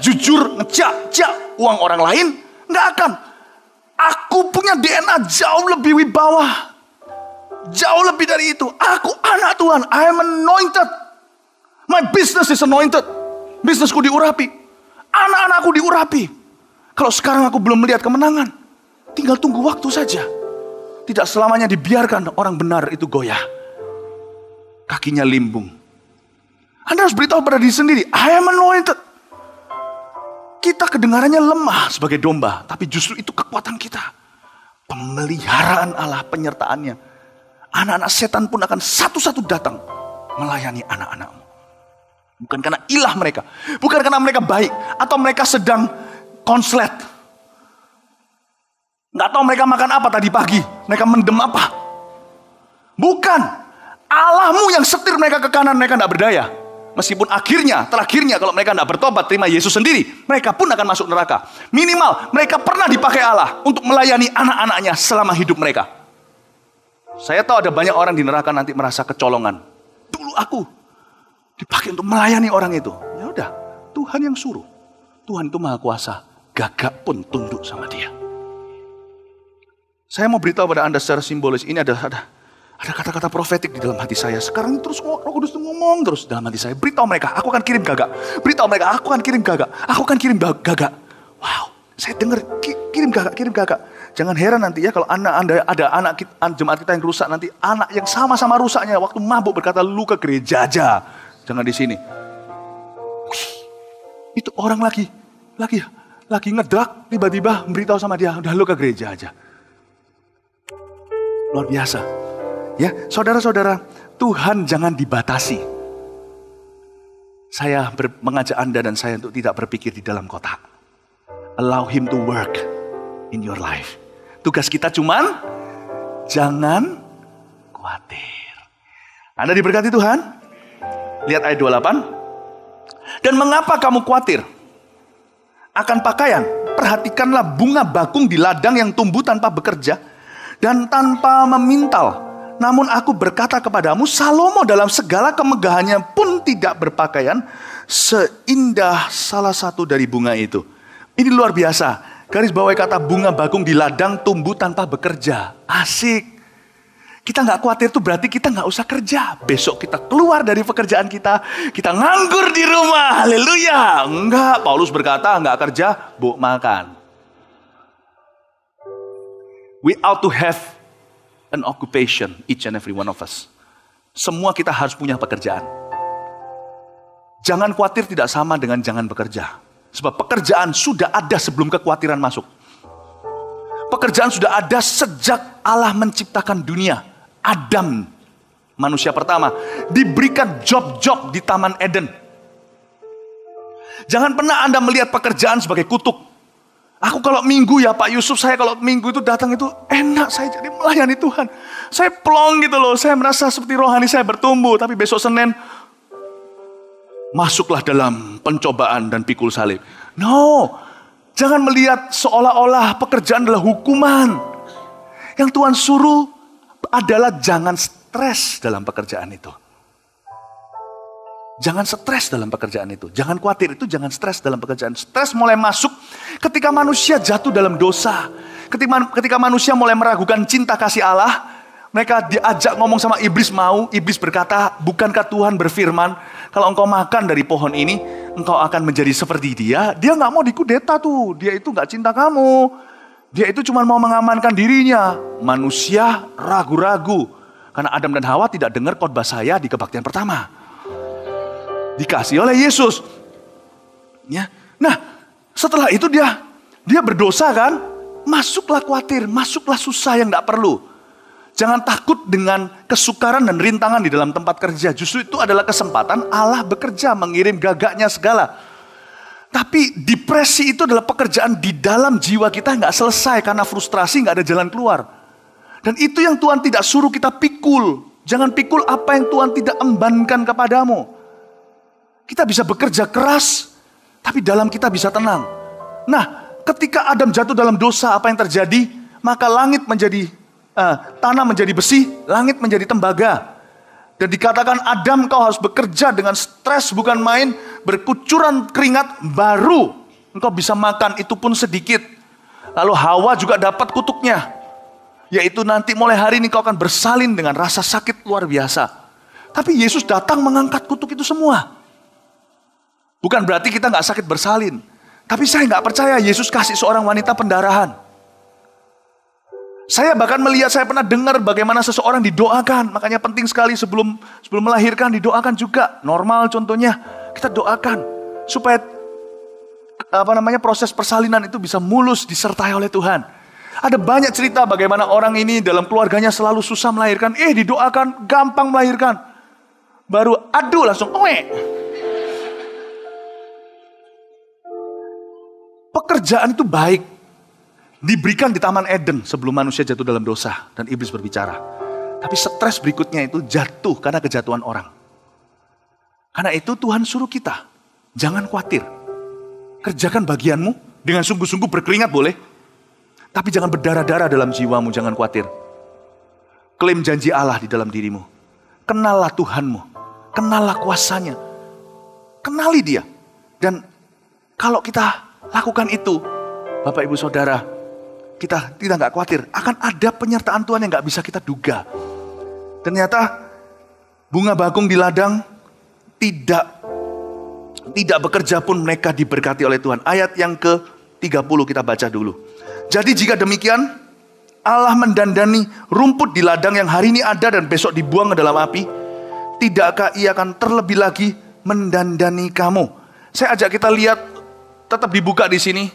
jujur ngejak uang orang lain. Nggak akan. Aku punya DNA jauh lebih wibawa. Jauh lebih dari itu. Aku anak Tuhan. I am anointed. My business is anointed. Bisnisku diurapi. Anak-anakku diurapi. Kalau sekarang aku belum melihat kemenangan, tinggal tunggu waktu saja. Tidak selamanya dibiarkan orang benar itu goyah. Kakinya limbung. Anda harus beritahu pada diri sendiri, I am anointed. Kita kedengarannya lemah sebagai domba, tapi justru itu kekuatan kita. Pemeliharaan Allah, penyertaannya. Anak-anak setan pun akan satu-satu datang melayani anak-anakmu. Bukan karena ilah mereka, bukan karena mereka baik, atau mereka sedang konslet. Nggak tahu mereka makan apa tadi pagi, mereka mendem apa. Bukan, Allahmu yang setir mereka ke kanan, mereka nggak berdaya. Meskipun terakhirnya kalau mereka tidak bertobat, terima Yesus sendiri, mereka pun akan masuk neraka. Minimal mereka pernah dipakai Allah untuk melayani anak-anaknya selama hidup mereka. Saya tahu ada banyak orang di neraka nanti merasa kecolongan. Dulu aku dipakai untuk melayani orang itu. Ya udah, Tuhan yang suruh. Tuhan itu maha kuasa. Gagak pun tunduk sama dia. Saya mau beritahu pada Anda secara simbolis. Ini ada kata-kata profetik di dalam hati saya. Sekarang terus Roh Kudus ngomong terus dalam hati saya. Beritahu mereka, aku akan kirim gagak. Beritahu mereka, aku akan kirim gagak. Aku akan kirim gagak. Wow, saya dengar kirim gagak. Jangan heran nanti ya kalau Anda ada anak jemaat kita yang rusak nanti. Anak yang sama-sama rusaknya waktu mabuk berkata, lu ke gereja aja. Jangan di sini. Itu orang lagi ngedrak, tiba-tiba memberitahu sama dia, udah lu ke gereja aja. Luar biasa. Ya, saudara-saudara, Tuhan jangan dibatasi. Saya mengajak Anda dan saya untuk tidak berpikir di dalam kotak. Allow Him to work in your life. Tugas kita cuman jangan khawatir. Anda diberkati Tuhan? Lihat ayat 28. Dan mengapa kamu khawatir akan pakaian? Perhatikanlah bunga bakung di ladang yang tumbuh tanpa bekerja dan tanpa memintal. Namun aku berkata kepadamu, Salomo dalam segala kemegahannya pun tidak berpakaian seindah salah satu dari bunga itu. Ini luar biasa. Garis bawahi kata bunga bakung di ladang tumbuh tanpa bekerja. Asik. Kita nggak khawatir itu berarti kita nggak usah kerja. Besok kita keluar dari pekerjaan kita nganggur di rumah. Haleluya. Enggak, Paulus berkata nggak kerja, bu makan. We ought to have an occupation, each and every one of us. Semua kita harus punya pekerjaan. Jangan khawatir tidak sama dengan jangan bekerja. Sebab pekerjaan sudah ada sebelum kekhawatiran masuk. Pekerjaan sudah ada sejak Allah menciptakan dunia. Adam, manusia pertama, diberikan job-job di Taman Eden. Jangan pernah Anda melihat pekerjaan sebagai kutuk. Aku kalau minggu ya Pak Yusuf, saya kalau minggu itu datang itu enak, saya jadi melayani Tuhan. Saya plong gitu loh, saya merasa seperti rohani saya bertumbuh. Tapi besok Senin, masuklah dalam pencobaan dan pikul salib. No, jangan melihat seolah-olah pekerjaan adalah hukuman. Yang Tuhan suruh adalah jangan stres dalam pekerjaan itu. Jangan stres dalam pekerjaan itu. Jangan khawatir itu, jangan stres dalam pekerjaan. Stres mulai masuk ketika manusia jatuh dalam dosa. Ketika manusia mulai meragukan cinta kasih Allah, mereka diajak ngomong sama iblis mau. Iblis berkata, bukankah Tuhan berfirman, kalau engkau makan dari pohon ini, engkau akan menjadi seperti dia. Dia gak mau dikudeta tuh. Dia itu gak cinta kamu. Dia itu cuma mau mengamankan dirinya. Manusia ragu-ragu. Karena Adam dan Hawa tidak dengar khotbah saya di kebaktian pertama. Dikasih oleh Yesus. Ya. Nah, setelah itu dia berdosa kan? Masuklah khawatir, masuklah susah yang gak perlu. Jangan takut dengan kesukaran dan rintangan di dalam tempat kerja. Justru itu adalah kesempatan Allah bekerja, mengirim gagaknya segala. Tapi depresi itu adalah pekerjaan di dalam jiwa kita nggak selesai karena frustrasi, nggak ada jalan keluar. Dan itu yang Tuhan tidak suruh kita pikul. Jangan pikul apa yang Tuhan tidak embankan kepadamu. Kita bisa bekerja keras, tapi dalam kita bisa tenang. Nah, ketika Adam jatuh dalam dosa, apa yang terjadi? Maka langit menjadi tanah menjadi besi, langit menjadi tembaga. Dan dikatakan Adam kau harus bekerja dengan stres bukan main, berkucuran keringat baru engkau bisa makan, itu pun sedikit. Lalu Hawa juga dapat kutuknya, yaitu nanti mulai hari ini kau akan bersalin dengan rasa sakit luar biasa. Tapi Yesus datang mengangkat kutuk itu semua. Bukan berarti kita gak sakit bersalin. Tapi saya gak percaya Yesus kasih seorang wanita pendarahan. Saya bahkan melihat, saya pernah dengar bagaimana seseorang didoakan. Makanya penting sekali sebelum melahirkan didoakan juga. Normal contohnya, kita doakan supaya proses persalinan itu bisa mulus disertai oleh Tuhan. Ada banyak cerita bagaimana orang ini dalam keluarganya selalu susah melahirkan. Didoakan gampang melahirkan. Baru aduh langsung Pekerjaan itu baik. Diberikan di Taman Eden sebelum manusia jatuh dalam dosa. Dan iblis berbicara. Tapi stres berikutnya itu jatuh karena kejatuhan orang. Karena itu Tuhan suruh kita, jangan khawatir. Kerjakan bagianmu dengan sungguh-sungguh berkeringat boleh. Tapi jangan berdarah-darah dalam jiwamu, jangan khawatir. Klaim janji Allah di dalam dirimu. Kenallah Tuhanmu. Kenallah kuasanya. Kenali dia. Dan kalau kita lakukan itu, Bapak Ibu Saudara, kita tidak khawatir. Akan ada penyertaan Tuhan yang gak bisa kita duga. Ternyata bunga bakung di ladang tidak bekerja pun mereka diberkati oleh Tuhan. Ayat yang ke-30 kita baca dulu. Jadi jika demikian, Allah mendandani rumput di ladang yang hari ini ada dan besok dibuang ke dalam api. Tidakkah ia akan terlebih lagi mendandani kamu? Saya ajak kita lihat, tetap dibuka di sini.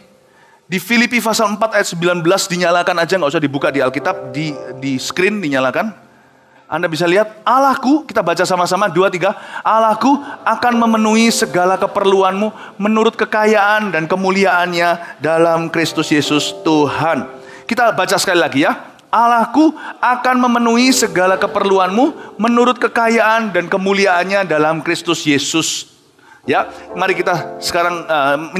Di Filipi pasal 4 ayat 19 dinyalakan aja, nggak usah dibuka di Alkitab, di screen dinyalakan. Anda bisa lihat, Allahku, kita baca sama-sama 2, 3. Allahku akan memenuhi segala keperluanmu menurut kekayaan dan kemuliaannya dalam Kristus Yesus Tuhan. Kita baca sekali lagi ya. Allahku akan memenuhi segala keperluanmu menurut kekayaan dan kemuliaannya dalam Kristus Yesus. Ya, mari kita sekarang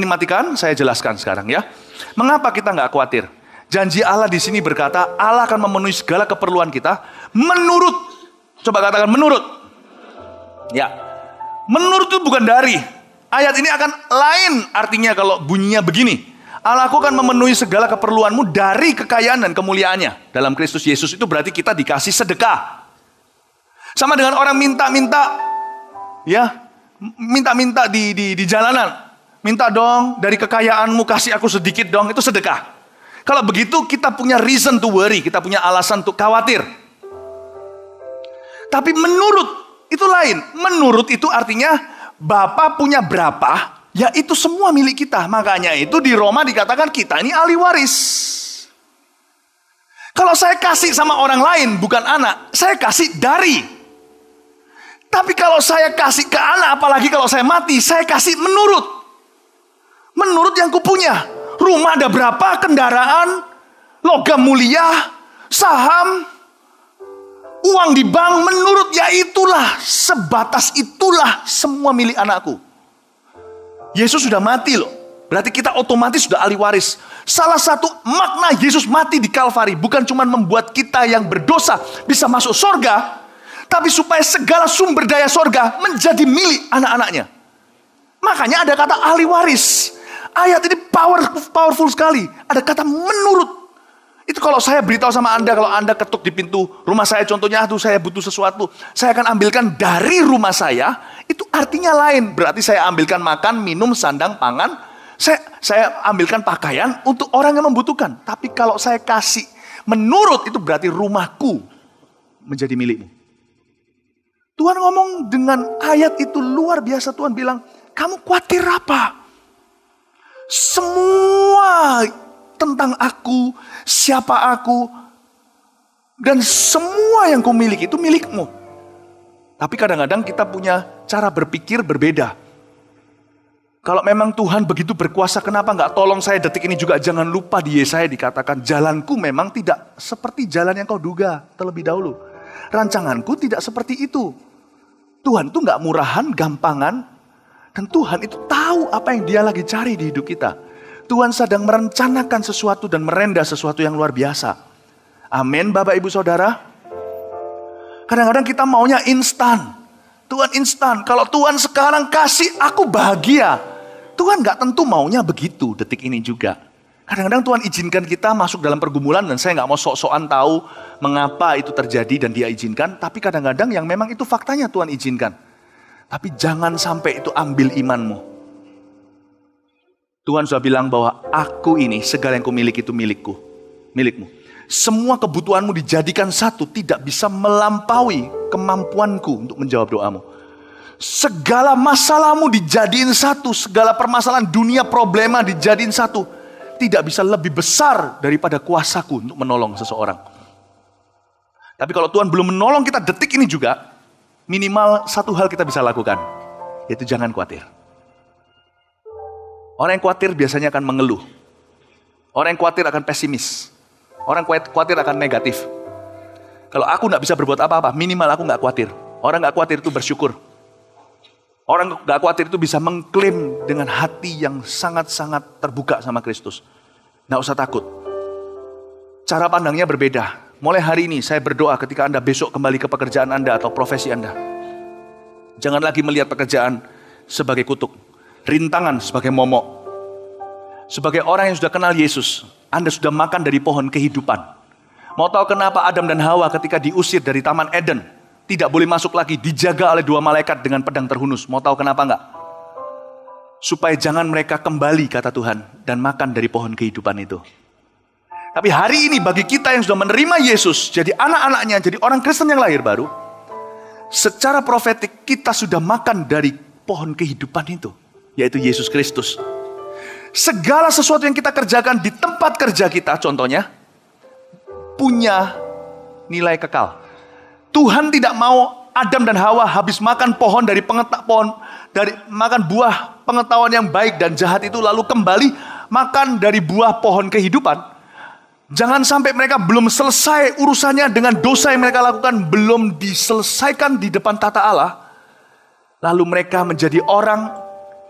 matikan, saya jelaskan sekarang ya. Mengapa kita nggak khawatir? Janji Allah di sini berkata, Allah akan memenuhi segala keperluan kita menurut, coba katakan menurut. Ya, menurut itu bukan dari. Ayat ini akan lain artinya kalau bunyinya begini. Allah akan memenuhi segala keperluanmu dari kekayaan dan kemuliaannya dalam Kristus Yesus. Itu berarti kita dikasih sedekah. Sama dengan orang minta-minta, ya, minta-minta di jalanan. Minta dong dari kekayaanmu, kasih aku sedikit dong, itu sedekah. Kalau begitu kita punya reason to worry, kita punya alasan untuk khawatir. Tapi menurut itu lain. Menurut itu artinya Bapa punya berapa, ya itu semua milik kita. Makanya itu di Roma dikatakan kita ini ahli waris. Kalau saya kasih sama orang lain bukan anak, saya kasih dari. Tapi kalau saya kasih ke anak, apalagi kalau saya mati, saya kasih menurut. Menurut yang kupunya. Rumah ada berapa, kendaraan, logam mulia, saham, uang di bank, menurut ya itulah, sebatas itulah semua milik anakku. Yesus sudah mati loh. Berarti kita otomatis sudah ahli waris. Salah satu makna Yesus mati di Kalvari bukan cuma membuat kita yang berdosa bisa masuk surga, tapi supaya segala sumber daya surga menjadi milik anak-anaknya. Makanya ada kata ahli waris. Ayat ini powerful sekali. Ada kata menurut. Itu kalau saya beritahu sama Anda, kalau Anda ketuk di pintu rumah saya contohnya, aduh saya butuh sesuatu, saya akan ambilkan dari rumah saya, itu artinya lain. Berarti saya ambilkan makan, minum, sandang, pangan, saya ambilkan pakaian untuk orang yang membutuhkan. Tapi kalau saya kasih menurut, itu berarti rumahku menjadi milikmu. Tuhan ngomong dengan ayat itu luar biasa. Tuhan bilang, kamu khawatir apa? Semua tentang aku, siapa aku, dan semua yang kau miliki itu milikmu. Tapi kadang-kadang kita punya cara berpikir berbeda. Kalau memang Tuhan begitu berkuasa, kenapa nggak tolong saya detik ini juga? Jangan lupa di Yesaya dikatakan, jalanku memang tidak seperti jalan yang kau duga terlebih dahulu. Rancanganku tidak seperti itu. Tuhan itu nggak murahan, gampangan. Dan Tuhan itu tahu apa yang dia lagi cari di hidup kita. Tuhan sedang merencanakan sesuatu dan merenda sesuatu yang luar biasa. Amin Bapak Ibu Saudara. Kadang-kadang kita maunya instan. Tuhan instan. Kalau Tuhan sekarang kasih aku bahagia. Tuhan gak tentu maunya begitu detik ini juga. Kadang-kadang Tuhan izinkan kita masuk dalam pergumulan. Dan saya gak mau sok-sokan tahu mengapa itu terjadi dan dia izinkan. Tapi kadang-kadang yang memang itu faktanya Tuhan izinkan. Tapi jangan sampai itu ambil imanmu. Tuhan sudah bilang bahwa aku ini, segala yang kumiliki itu milikku. Milikmu. Semua kebutuhanmu dijadikan satu, tidak bisa melampaui kemampuanku untuk menjawab doamu. Segala masalahmu dijadiin satu, segala permasalahan dunia problema dijadiin satu. Tidak bisa lebih besar daripada kuasaku untuk menolong seseorang. Tapi kalau Tuhan belum menolong kita detik ini juga, minimal satu hal kita bisa lakukan, yaitu jangan khawatir. Orang yang khawatir biasanya akan mengeluh. Orang yang khawatir akan pesimis. Orang khawatir akan negatif. Kalau aku gak bisa berbuat apa-apa, minimal aku gak khawatir. Orang gak khawatir itu bersyukur. Orang gak khawatir itu bisa mengklaim dengan hati yang sangat-sangat terbuka sama Kristus. Gak usah takut. Cara pandangnya berbeda. mulai hari ini saya berdoa ketika Anda besok kembali ke pekerjaan Anda atau profesi Anda. Jangan lagi melihat pekerjaan sebagai kutuk, rintangan sebagai momok. Sebagai orang yang sudah kenal Yesus, Anda sudah makan dari pohon kehidupan. Mau tahu kenapa Adam dan Hawa ketika diusir dari Taman Eden tidak boleh masuk lagi, dijaga oleh 2 malaikat dengan pedang terhunus? Mau tahu kenapa enggak? Supaya jangan mereka kembali, kata Tuhan, dan makan dari pohon kehidupan itu. Tapi hari ini bagi kita yang sudah menerima Yesus, jadi anak-anaknya, jadi orang Kristen yang lahir baru, secara profetik kita sudah makan dari pohon kehidupan itu, yaitu Yesus Kristus. Segala sesuatu yang kita kerjakan di tempat kerja kita, contohnya, punya nilai kekal. Tuhan tidak mau Adam dan Hawa habis makan pohon dari makan buah pengetahuan yang baik dan jahat itu lalu kembali makan dari buah pohon kehidupan. Jangan sampai mereka belum selesai urusannya dengan dosa yang mereka lakukan, belum diselesaikan di depan tata Allah, lalu mereka menjadi orang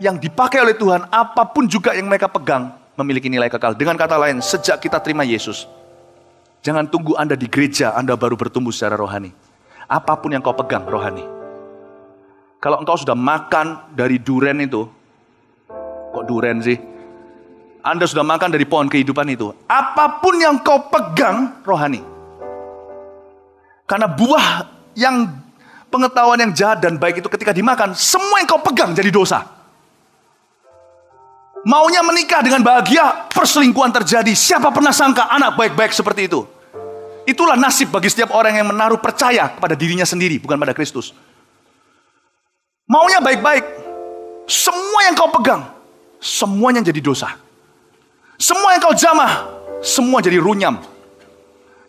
yang dipakai oleh Tuhan, apapun juga yang mereka pegang memiliki nilai kekal. Dengan kata lain, sejak kita terima Yesus, jangan tunggu Anda di gereja Anda baru bertumbuh secara rohani. Apapun yang kau pegang rohani. Kalau engkau sudah makan dari duren itu, kok duren sih? Anda sudah makan dari pohon kehidupan itu. Apapun yang kau pegang rohani. Karena buah yang pengetahuan yang jahat dan baik itu ketika dimakan, semua yang kau pegang jadi dosa. Maunya menikah dengan bahagia, perselingkuhan terjadi. Siapa pernah sangka anak baik-baik seperti itu? Itulah nasib bagi setiap orang yang menaruh percaya kepada dirinya sendiri, bukan pada Kristus. Maunya baik-baik, semua yang kau pegang, semuanya jadi dosa. Semua yang kau jamah, semua jadi runyam.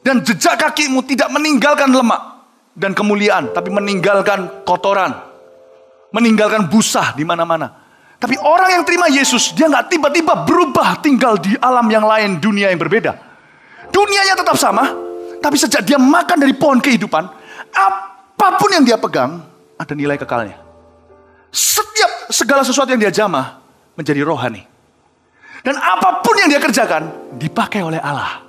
Dan jejak kakimu tidak meninggalkan lemak dan kemuliaan, tapi meninggalkan kotoran, meninggalkan busa di mana-mana. Tapi orang yang terima Yesus, dia nggak tiba-tiba berubah tinggal di alam yang lain, dunia yang berbeda. Dunianya tetap sama, tapi sejak dia makan dari pohon kehidupan, apapun yang dia pegang, ada nilai kekalnya. Segala sesuatu yang dia jamah, menjadi rohani. Dan apapun yang dia kerjakan, dipakai oleh Allah.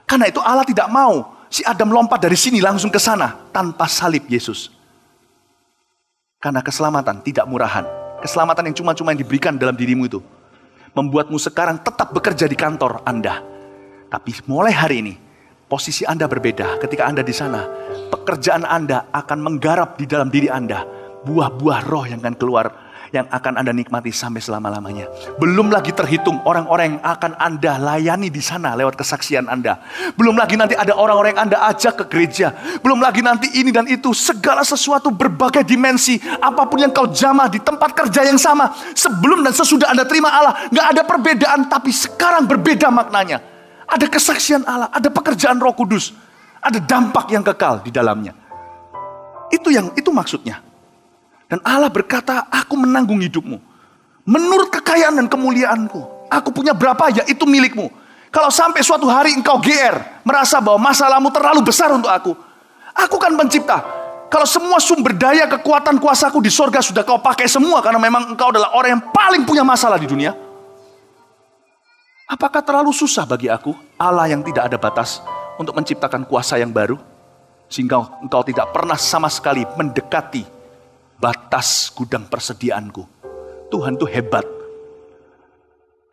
Karena itu Allah tidak mau si Adam lompat dari sini langsung ke sana, tanpa salib Yesus. Karena keselamatan tidak murahan. Keselamatan yang cuma-cuma yang diberikan dalam dirimu itu, membuatmu sekarang tetap bekerja di kantor Anda. Tapi mulai hari ini, posisi Anda berbeda. Ketika Anda di sana, pekerjaan Anda akan menggarap di dalam diri Anda buah-buah roh yang akan keluar, yang akan Anda nikmati sampai selama-lamanya. Belum lagi terhitung orang-orang yang akan Anda layani di sana lewat kesaksian Anda. Belum lagi nanti ada orang-orang yang Anda ajak ke gereja. Belum lagi nanti ini dan itu, segala sesuatu berbagai dimensi. Apapun yang kau jamah di tempat kerja yang sama, sebelum dan sesudah Anda terima Allah, gak ada perbedaan, tapi sekarang berbeda maknanya. Ada kesaksian Allah, ada pekerjaan Roh Kudus, ada dampak yang kekal di dalamnya. Itu maksudnya. Dan Allah berkata, aku menanggung hidupmu menurut kekayaan dan kemuliaanku. Aku punya berapa, ya itu milikmu. Kalau sampai suatu hari engkau GR, merasa bahwa masalahmu terlalu besar untuk aku kan pencipta. Kalau semua sumber daya, kekuatan, kuasaku di sorga sudah kau pakai semua, karena memang engkau adalah orang yang paling punya masalah di dunia. Apakah terlalu susah bagi aku, Allah yang tidak ada batas, untuk menciptakan kuasa yang baru? Sehingga engkau tidak pernah sama sekali mendekati batas gudang persediaanku. Tuhan tuh hebat.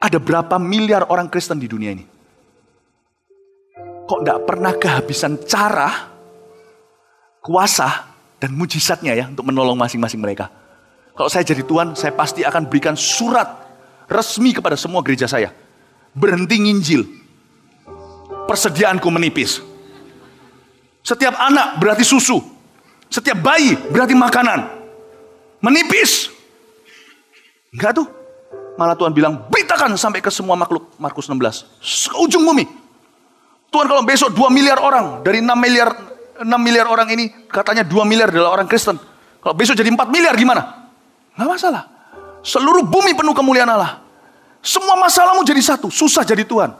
Ada berapa miliar orang Kristen di dunia ini? Kok gak pernah kehabisan cara, kuasa, dan mujizatnya ya untuk menolong masing-masing mereka. Kalau saya jadi Tuhan, saya pasti akan berikan surat resmi kepada semua gereja saya. Berhenti nginjil. Persediaanku menipis. Setiap anak berarti susu. Setiap bayi berarti makanan. Menipis. Enggak tuh. Malah Tuhan bilang, beritakan sampai ke semua makhluk. Markus 16. Seujung bumi. Tuhan kalau besok 2 miliar orang. Dari 6 miliar orang ini, katanya 2 miliar adalah orang Kristen. Kalau besok jadi 4 miliar gimana? Nggak masalah. Seluruh bumi penuh kemuliaan Allah. Semua masalahmu jadi satu. Susah jadi Tuhan.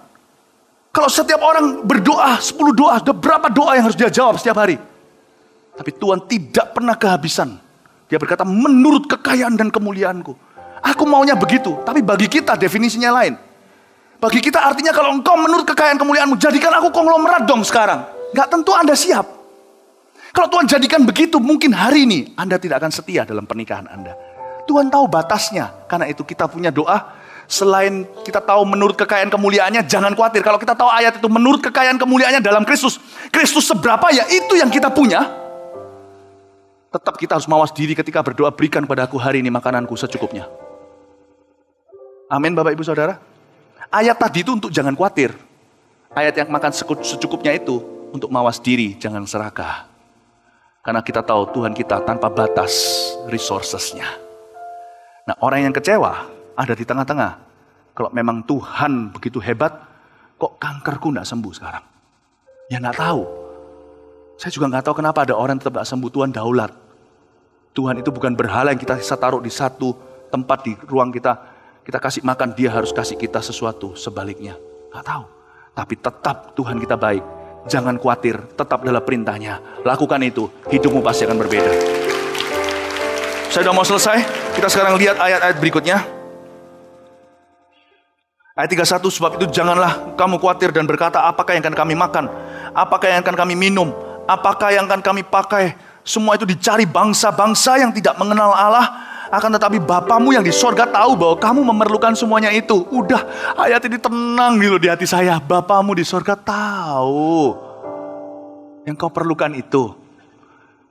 Kalau setiap orang berdoa, 10 doa. Ada berapa doa yang harus dia jawab setiap hari. Tapi Tuhan tidak pernah kehabisan. Dia berkata, menurut kekayaan dan kemuliaanku. Aku maunya begitu. Tapi bagi kita definisinya lain. Bagi kita artinya kalau engkau menurut kekayaan kemuliaanmu, jadikan aku konglomerat dong sekarang. Nggak tentu Anda siap. Kalau Tuhan jadikan begitu, mungkin hari ini Anda tidak akan setia dalam pernikahan Anda. Tuhan tahu batasnya. Karena itu kita punya doa. Selain kita tahu menurut kekayaan kemuliaannya, jangan khawatir. Kalau kita tahu ayat itu menurut kekayaan kemuliaannya dalam Kristus. Kristus seberapa ya itu yang kita punya. Tetap kita harus mawas diri ketika berdoa, berikan padaku hari ini makananku secukupnya. Amin Bapak Ibu Saudara. Ayat tadi itu untuk jangan khawatir. Ayat yang makan secukupnya itu untuk mawas diri, jangan serakah. Karena kita tahu Tuhan kita tanpa batas resources-nya. Nah orang yang kecewa ada di tengah-tengah. Kalau memang Tuhan begitu hebat, kok kankerku gak sembuh sekarang? Ya gak tahu. Saya juga gak tahu kenapa ada orang tetap gak sembuh. Tuhan daulat. Tuhan itu bukan berhala yang kita bisa taruh di satu tempat di ruang kita. Kita kasih makan, dia harus kasih kita sesuatu sebaliknya. Gak tahu. Tapi tetap Tuhan kita baik. Jangan khawatir, tetap dalam perintahnya. Lakukan itu, hidupmu pasti akan berbeda. Saya sudah mau selesai. Kita sekarang lihat ayat-ayat berikutnya. Ayat 31, sebab itu janganlah kamu khawatir dan berkata, apakah yang akan kami makan? Apakah yang akan kami minum? Apakah yang akan kami pakai? Semua itu dicari bangsa-bangsa yang tidak mengenal Allah. Akan tetapi Bapamu yang di sorga tahu bahwa kamu memerlukan semuanya itu. Udah, ayat ini tenang gitu di hati saya. Bapamu di sorga tahu yang kau perlukan itu.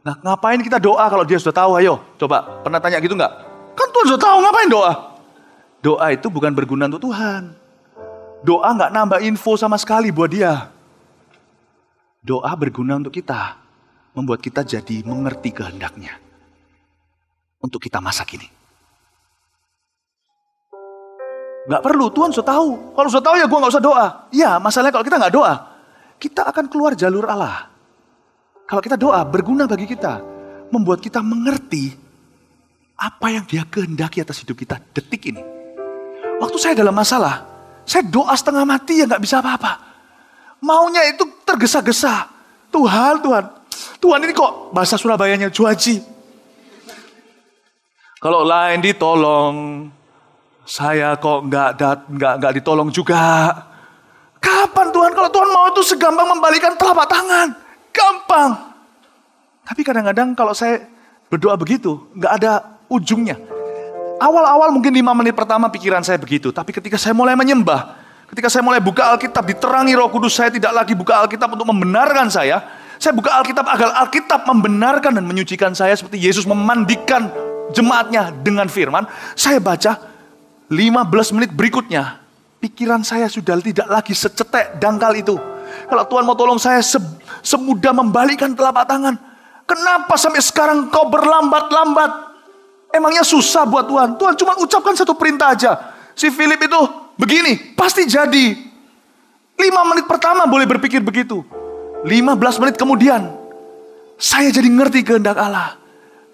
Nah, ngapain kita doa kalau dia sudah tahu? Ayo, coba, pernah tanya gitu nggak? Kan Tuhan sudah tahu, ngapain doa? Doa itu bukan berguna untuk Tuhan. Doa nggak nambah info sama sekali buat dia. Doa berguna untuk kita. Membuat kita jadi mengerti kehendaknya. Untuk kita masa kini. Nggak perlu, Tuhan sudah tahu. Kalau sudah tahu ya gue nggak usah doa. Iya, masalahnya kalau kita nggak doa, kita akan keluar jalur Allah. Kalau kita doa, berguna bagi kita. Membuat kita mengerti apa yang dia kehendaki atas hidup kita detik ini. Waktu saya dalam masalah, saya doa setengah mati ya nggak bisa apa-apa. Maunya itu tergesa-gesa. Tuhan ini kok bahasa Surabayanya cuaci. Kalau lain ditolong, saya kok nggak ditolong juga. Kapan Tuhan? Kalau Tuhan mau itu segampang membalikan telapak tangan, gampang. Tapi kadang-kadang kalau saya berdoa begitu, nggak ada ujungnya. Awal-awal mungkin 5 menit pertama pikiran saya begitu. Tapi ketika saya mulai menyembah, ketika saya mulai buka Alkitab, diterangi Roh Kudus, saya tidak lagi buka Alkitab untuk membenarkan saya. Saya buka Alkitab agar Alkitab membenarkan dan menyucikan saya seperti Yesus memandikan jemaatnya dengan firman. Saya baca 15 menit berikutnya, pikiran saya sudah tidak lagi secetek dangkal itu. Kalau Tuhan mau tolong saya semudah membalikkan telapak tangan. Kenapa sampai sekarang kau berlambat-lambat? Emangnya susah buat Tuhan? Tuhan cuma ucapkan satu perintah aja. Si Philip itu begini, pasti jadi. 5 menit pertama boleh berpikir begitu. 15 menit kemudian, saya jadi ngerti kehendak Allah.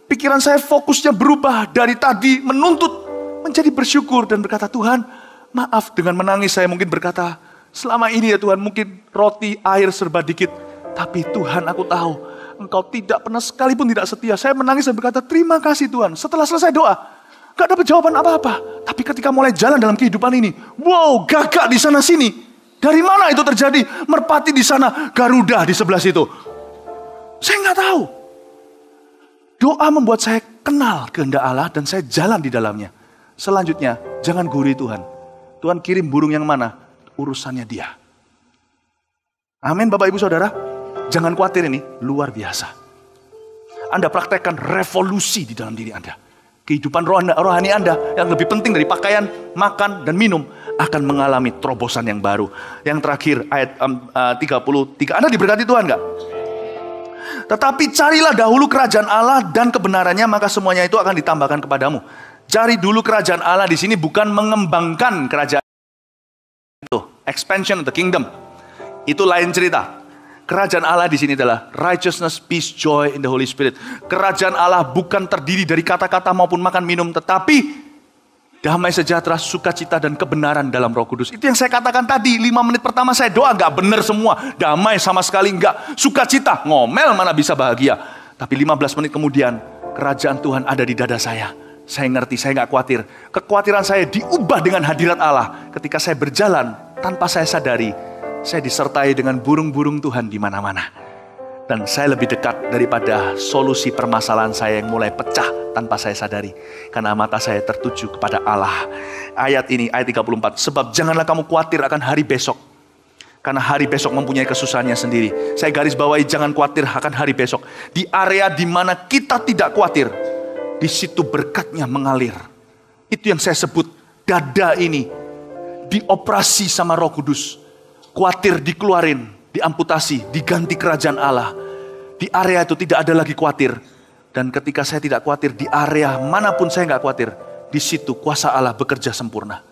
Pikiran saya fokusnya berubah dari tadi menuntut menjadi bersyukur dan berkata, Tuhan maaf. Dengan menangis saya mungkin berkata, selama ini ya Tuhan mungkin roti, air serba dikit. Tapi Tuhan aku tahu Engkau tidak pernah sekalipun tidak setia. Saya menangis dan berkata, terima kasih Tuhan. Setelah selesai doa, gak dapat jawaban apa-apa. Tapi ketika mulai jalan dalam kehidupan ini, wow, gagak di sana sini. Dari mana itu terjadi? Merpati di sana, Garuda di sebelah situ. Saya nggak tahu. Doa membuat saya kenal kehendak Allah dan saya jalan di dalamnya. Selanjutnya, jangan gurui Tuhan. Tuhan kirim burung yang mana? Urusannya dia. Amin Bapak Ibu Saudara. Jangan khawatir, ini luar biasa. Anda praktekkan revolusi di dalam diri Anda. Kehidupan rohani Anda yang lebih penting dari pakaian, makan, dan minum akan mengalami terobosan yang baru. Yang terakhir ayat 33. Anda diberkati Tuhan gak? Tetapi carilah dahulu kerajaan Allah dan kebenarannya, maka semuanya itu akan ditambahkan kepadamu. Cari dulu kerajaan Allah di sini bukan mengembangkan kerajaan itu, expansion of the kingdom. Itu lain cerita. Kerajaan Allah di sini adalah righteousness, peace, joy in the Holy Spirit. Kerajaan Allah bukan terdiri dari kata-kata maupun makan minum, tetapi damai sejahtera, sukacita, dan kebenaran dalam Roh Kudus. Itu yang saya katakan tadi. 5 menit pertama saya doa gak benar semua. Damai sama sekali enggak. Sukacita, ngomel mana bisa bahagia. Tapi 15 menit kemudian, kerajaan Tuhan ada di dada saya. Saya ngerti, saya gak khawatir. Kekhawatiran saya diubah dengan hadirat Allah. Ketika saya berjalan, tanpa saya sadari, saya disertai dengan burung-burung Tuhan di mana-mana. Dan saya lebih dekat daripada solusi permasalahan saya yang mulai pecah tanpa saya sadari. Karena mata saya tertuju kepada Allah. Ayat ini, ayat 34. Sebab janganlah kamu khawatir akan hari besok. Karena hari besok mempunyai kesusahannya sendiri. Saya garis bawahi, jangan khawatir akan hari besok. Di area di mana kita tidak khawatir, di situ berkatnya mengalir. Itu yang saya sebut dada ini dioperasi sama Roh Kudus. Khawatir dikeluarin, diamputasi, diganti kerajaan Allah. Di area itu tidak ada lagi khawatir. Dan ketika saya tidak khawatir, di area manapun saya nggak khawatir, di situ kuasa Allah bekerja sempurna.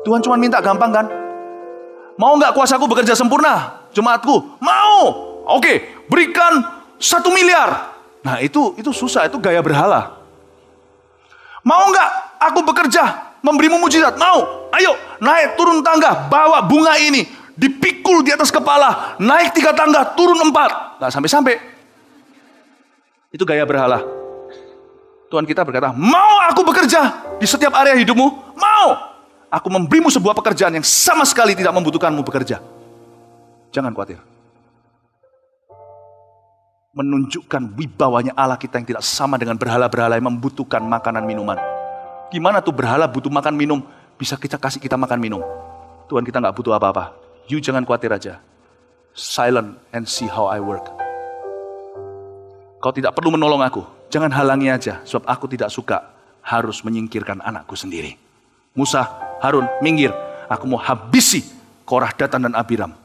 Tuhan cuma minta gampang kan? Mau nggak kuasaku bekerja sempurna? Jemaatku, mau. Oke, berikan 1 miliar. Nah itu susah, itu gaya berhala. Mau nggak aku bekerja, memberimu mujizat? Mau. Ayo, naik turun tangga, bawa bunga ini, dipikul di atas kepala, naik 3 tangga, turun 4. Nggak sampai-sampai. Itu gaya berhala. Tuhan kita berkata, mau aku bekerja di setiap area hidupmu? Mau. Aku memberimu sebuah pekerjaan yang sama sekali tidak membutuhkanmu bekerja. Jangan khawatir. Menunjukkan wibawanya Allah kita yang tidak sama dengan berhala-berhala yang membutuhkan makanan minuman. Gimana tuh berhala butuh makan minum, bisa kita kasih kita makan minum. Tuhan kita nggak butuh apa-apa. You jangan khawatir aja. Silent and see how I work. Kau tidak perlu menolong aku. Jangan halangi aja, sebab aku tidak suka harus menyingkirkan anakku sendiri. Musa, Harun, minggir. Aku mau habisi Korah, Datan, dan Abiram.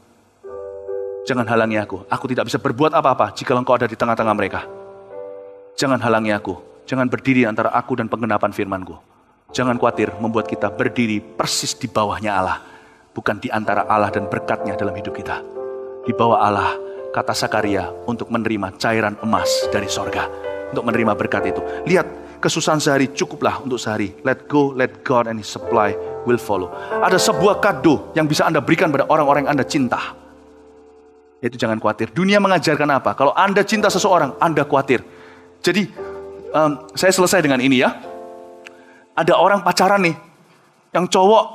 Jangan halangi aku. Aku tidak bisa berbuat apa-apa jika engkau ada di tengah-tengah mereka. Jangan halangi aku. Jangan berdiri antara aku dan penggenapan firman-Ku. Jangan khawatir membuat kita berdiri persis di bawahnya Allah. Bukan di antara Allah dan berkatnya dalam hidup kita. Di bawah Allah, kata Sakaria, untuk menerima cairan emas dari sorga. Untuk menerima berkat itu. Lihat, kesusahan sehari cukuplah untuk sehari. Let go, let God and His supply will follow. Ada sebuah kado yang bisa Anda berikan pada orang-orang yang Anda cinta. Yaitu jangan khawatir. Dunia mengajarkan apa? Kalau Anda cinta seseorang, Anda khawatir. Jadi, saya selesai dengan ini ya. Ada orang pacaran nih, yang cowok,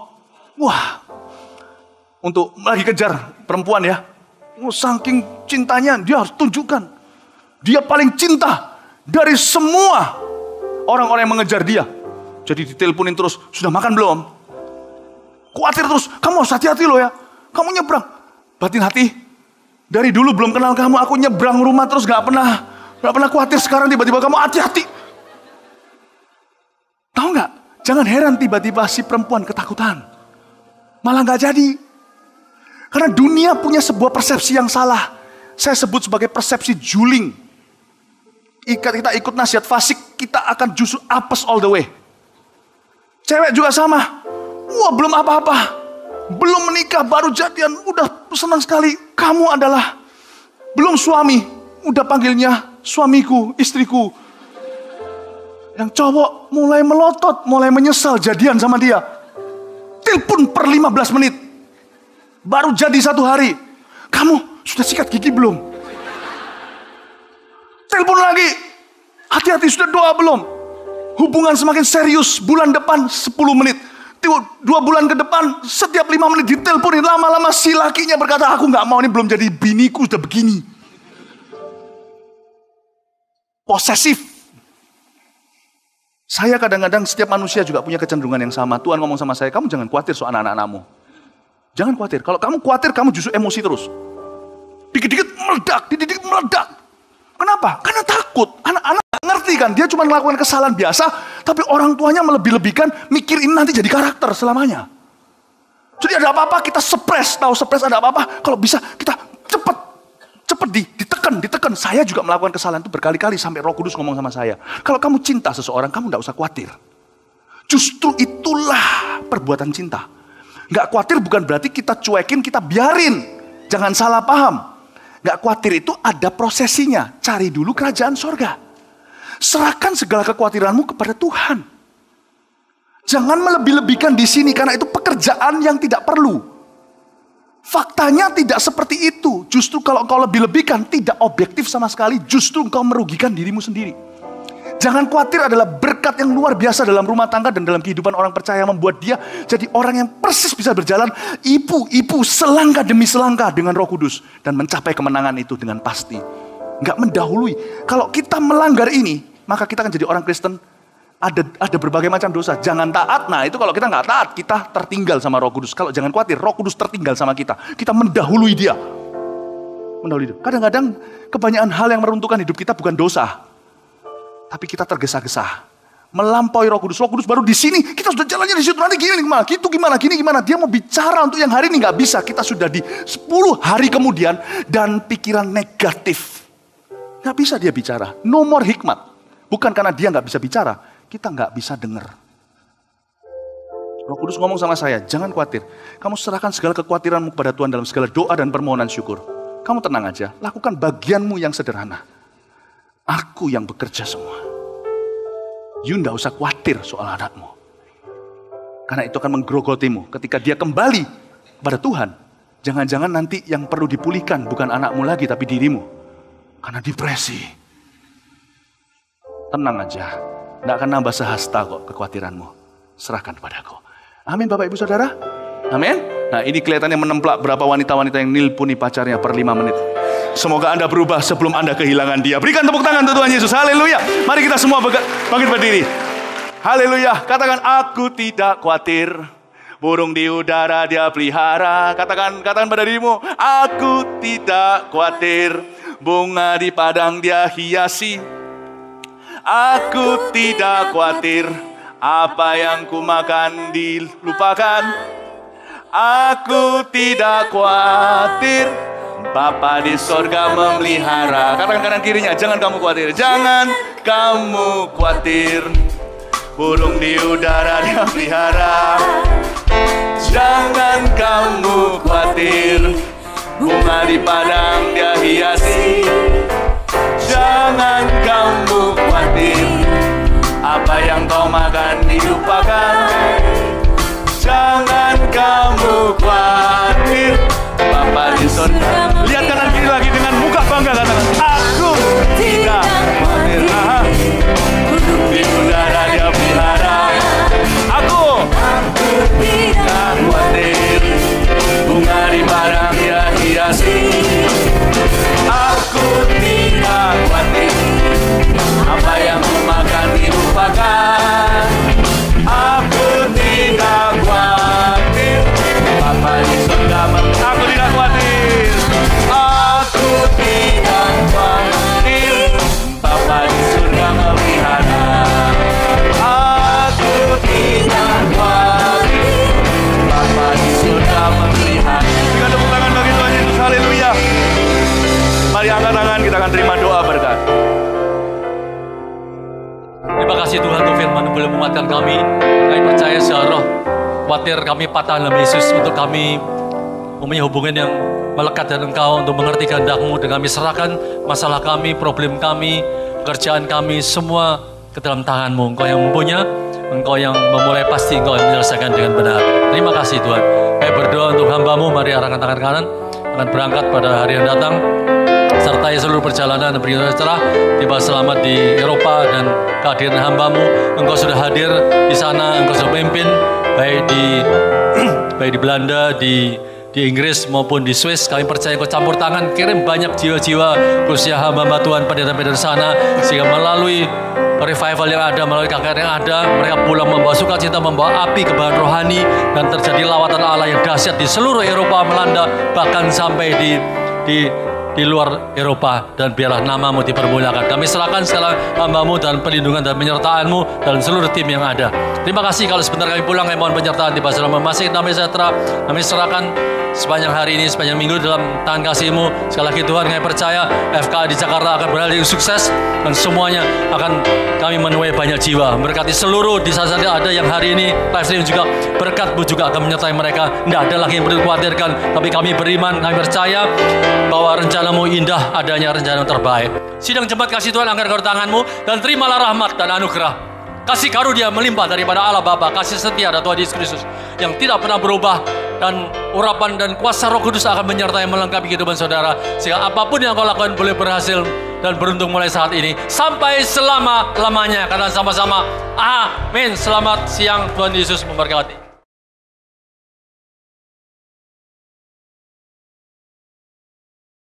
wah, untuk lagi kejar perempuan ya. Saking cintanya, dia harus tunjukkan. Dia paling cinta dari semua orang-orang yang mengejar dia. Jadi diteleponin terus, sudah makan belum? Khawatir terus, kamu harus hati-hati loh ya. Kamu nyebrang. Batin hati, dari dulu belum kenal kamu, aku nyebrang rumah terus gak pernah khawatir. Sekarang tiba-tiba kamu hati-hati. Tahu gak? Jangan heran tiba-tiba si perempuan ketakutan. Malah gak jadi. Karena dunia punya sebuah persepsi yang salah. Saya sebut sebagai persepsi juling. Kita ikut nasihat fasik, kita akan justru apes all the way. Cewek juga sama. Wah, belum apa-apa. Belum menikah, baru jadian, udah senang sekali. Kamu adalah belum suami, udah panggilnya suamiku, istriku. Yang cowok mulai melotot, mulai menyesal jadian sama dia. Telepon per 15 menit. Baru jadi 1 hari. Kamu sudah sikat gigi belum? Telepon lagi. Hati-hati, sudah doa belum? Hubungan semakin serius. Bulan depan 10 menit. 2 bulan ke depan setiap 5 menit diteleponin. Lama-lama si lakinya berkata, aku gak mau, ini belum jadi biniku sudah begini. Posesif. Saya kadang-kadang, setiap manusia juga punya kecenderungan yang sama. Tuhan ngomong sama saya, kamu jangan khawatir soal anak-anakmu. Jangan khawatir. Kalau kamu khawatir, kamu justru emosi terus. Dikit-dikit meledak, dikit-dikit meledak. Kenapa? Karena takut. Anak-anak ngerti kan, dia cuma melakukan kesalahan biasa, tapi orang tuanya melebih-lebihkan, mikir ini nanti jadi karakter selamanya. Jadi ada apa-apa kita suppress, tahu suppress ada apa-apa, kalau bisa kita cepet ditekan. Saya juga melakukan kesalahan itu berkali-kali sampai Roh Kudus ngomong sama saya. Kalau kamu cinta seseorang, kamu tidak usah khawatir. Justru itulah perbuatan cinta. Gak khawatir bukan berarti kita cuekin, kita biarin. Jangan salah paham. Gak khawatir itu ada prosesinya. Cari dulu kerajaan sorga. Serahkan segala kekhawatiranmu kepada Tuhan. Jangan melebih-lebihkan di sini karena itu pekerjaan yang tidak perlu. Faktanya tidak seperti itu. Justru kalau engkau lebih-lebihkan tidak objektif sama sekali. Justru engkau merugikan dirimu sendiri. Jangan khawatir adalah berkat berkat yang luar biasa dalam rumah tangga dan dalam kehidupan orang percaya, membuat dia jadi orang yang persis bisa berjalan ibu-ibu selangkah demi selangkah dengan Roh Kudus dan mencapai kemenangan itu dengan pasti. Nggak mendahului. Kalau kita melanggar ini, maka kita akan jadi orang Kristen. Ada berbagai macam dosa. Jangan taat. Nah itu kalau kita nggak taat, kita tertinggal sama Roh Kudus. Kalau jangan khawatir, Roh Kudus tertinggal sama kita. Kita mendahului dia. Kadang-kadang kebanyakan hal yang meruntuhkan hidup kita bukan dosa. Tapi kita tergesa-gesa. Melampaui Roh Kudus. Roh Kudus baru di sini. Kita sudah jalannya di situ. Nanti gini gimana? Gitu gimana? Gini gimana? Dia mau bicara untuk yang hari ini nggak bisa. Kita sudah di 10 hari kemudian. Dan pikiran negatif. Nggak bisa dia bicara. No more hikmat. Bukan karena dia nggak bisa bicara. Kita nggak bisa dengar. Roh Kudus ngomong sama saya, jangan khawatir. Kamu serahkan segala kekhawatiranmu kepada Tuhan dalam segala doa dan permohonan syukur. Kamu tenang aja, lakukan bagianmu yang sederhana. Aku yang bekerja semua. You nggak usah khawatir soal anakmu. Karena itu akan menggerogotimu. Ketika dia kembali kepada Tuhan, jangan-jangan nanti yang perlu dipulihkan bukan anakmu lagi, tapi dirimu. Karena depresi. Tenang aja. Tidak akan nambah sehasta kok kekhawatiranmu. Serahkan padaku. Amin Bapak Ibu Saudara. Amin. Nah ini kelihatannya menemplak berapa wanita-wanita yang nilpuni pacarnya per 5 menit. Semoga Anda berubah sebelum Anda kehilangan dia. Berikan tepuk tangan untuk Tuhan Yesus. Haleluya. Mari kita semua bangkit berdiri. Haleluya. Katakan aku tidak khawatir. Burung di udara dia pelihara. Katakan pada dirimu. Aku tidak khawatir. Bunga di padang dia hiasi. Aku tidak khawatir apa yang ku makan dilupakan. Aku tidak khawatir Bapa di sorga memelihara. Katakan kanan kirinya, jangan kamu khawatir. Jangan kamu khawatir. Burung di udara dia pelihara. Jangan kamu khawatir. Bunga di padang dia hiasi. Jangan kamu khawatir, apa yang kau makan dilupakan. Jangan kamu khawatir, Bapa di surga. Lihat kanan kiri lagi dengan muka bangga, katakan aku tidak khawatir. Di udara dia pelihara. Aku tidak khawatir, bunga di padang dia hiasi. Aku tidak khawatir, apa yang ku makan dilupakan. Aku tidak khawatir, Bapa di surga aku tidak khawatir. Aku tidak khawatir, Bapa di surga memelihara. Aku tidak khawatir, Bapa di surga memelihara. Berikan tepuk tangan bagi Tuhan Yesus. Haleluya. Mari angkat tangan, kita akan terima doa berkat. Terima kasih Tuhan untuk firman yang boleh menguatkan kami. Kami percaya seroh khawatir kami patah dalam Yesus, untuk kami mempunyai hubungan yang melekat dengan Engkau, untuk mengerti kehendak-Mu, dan kami serahkan masalah kami, problem kami, pekerjaan kami, semua ke dalam tangan-Mu. Engkau yang mempunyai, Engkau yang memulai, pasti Engkau yang menyelesaikan dengan benar. Terima kasih Tuhan. Kami berdoa untuk hamba-Mu, mari arahkan tangan kanan, akan berangkat pada hari yang datang. Sertai seluruh perjalanan dan berikan sejahtera, tiba selamat di Eropa, dan kehadiran hamba-Mu, Engkau sudah hadir di sana, Engkau sudah memimpin baik di Belanda, di Inggris maupun di Swiss. Kami percaya Engkau campur tangan, kirim banyak jiwa-jiwa khususnya hamba-hamba Tuhan pendeta-pendeta sana, sehingga melalui revival yang ada, melalui KKR yang ada, mereka pulang membawa sukacita, membawa api kebahagiaan rohani, dan terjadi lawatan Allah yang dahsyat di seluruh Eropa, Melanda, bahkan sampai di luar Eropa, dan biarlah nama-Mu dipermuliakan. Kami serahkan segala hamba-Mu dan perlindungan dan penyertaan-Mu dan seluruh tim yang ada. Terima kasih. Kalau sebentar kami pulang, kami mohon penyertaan di pasal masih damai sejahtera. Kami serahkan sepanjang hari ini, sepanjang minggu dalam tangan kasih-Mu. Sekali lagi Tuhan, kami percaya FK di Jakarta akan berhasil sukses, dan semuanya akan kami menuai banyak jiwa. Berkati seluruh di sana ada yang hari ini live stream juga, berkat-Mu juga akan menyertai mereka. Tidak ada lagi yang perlu dikhawatirkan, tapi kami beriman, kami percaya bahwa rencana-Mu indah, adanya rencana yang terbaik. Sidang jemaat kasih Tuhan, angkat kedua tangan-Mu dan terimalah rahmat dan anugerah. Kasih karunia melimpah daripada Allah Bapa, kasih setia dari Tuhan Yesus Kristus yang tidak pernah berubah, dan urapan dan kuasa Roh Kudus akan menyertai melengkapi kehidupan saudara, sehingga apapun yang kau lakukan boleh berhasil dan beruntung mulai saat ini sampai selama-lamanya. Karena sama-sama, amin. Selamat siang, Tuhan Yesus memberkati.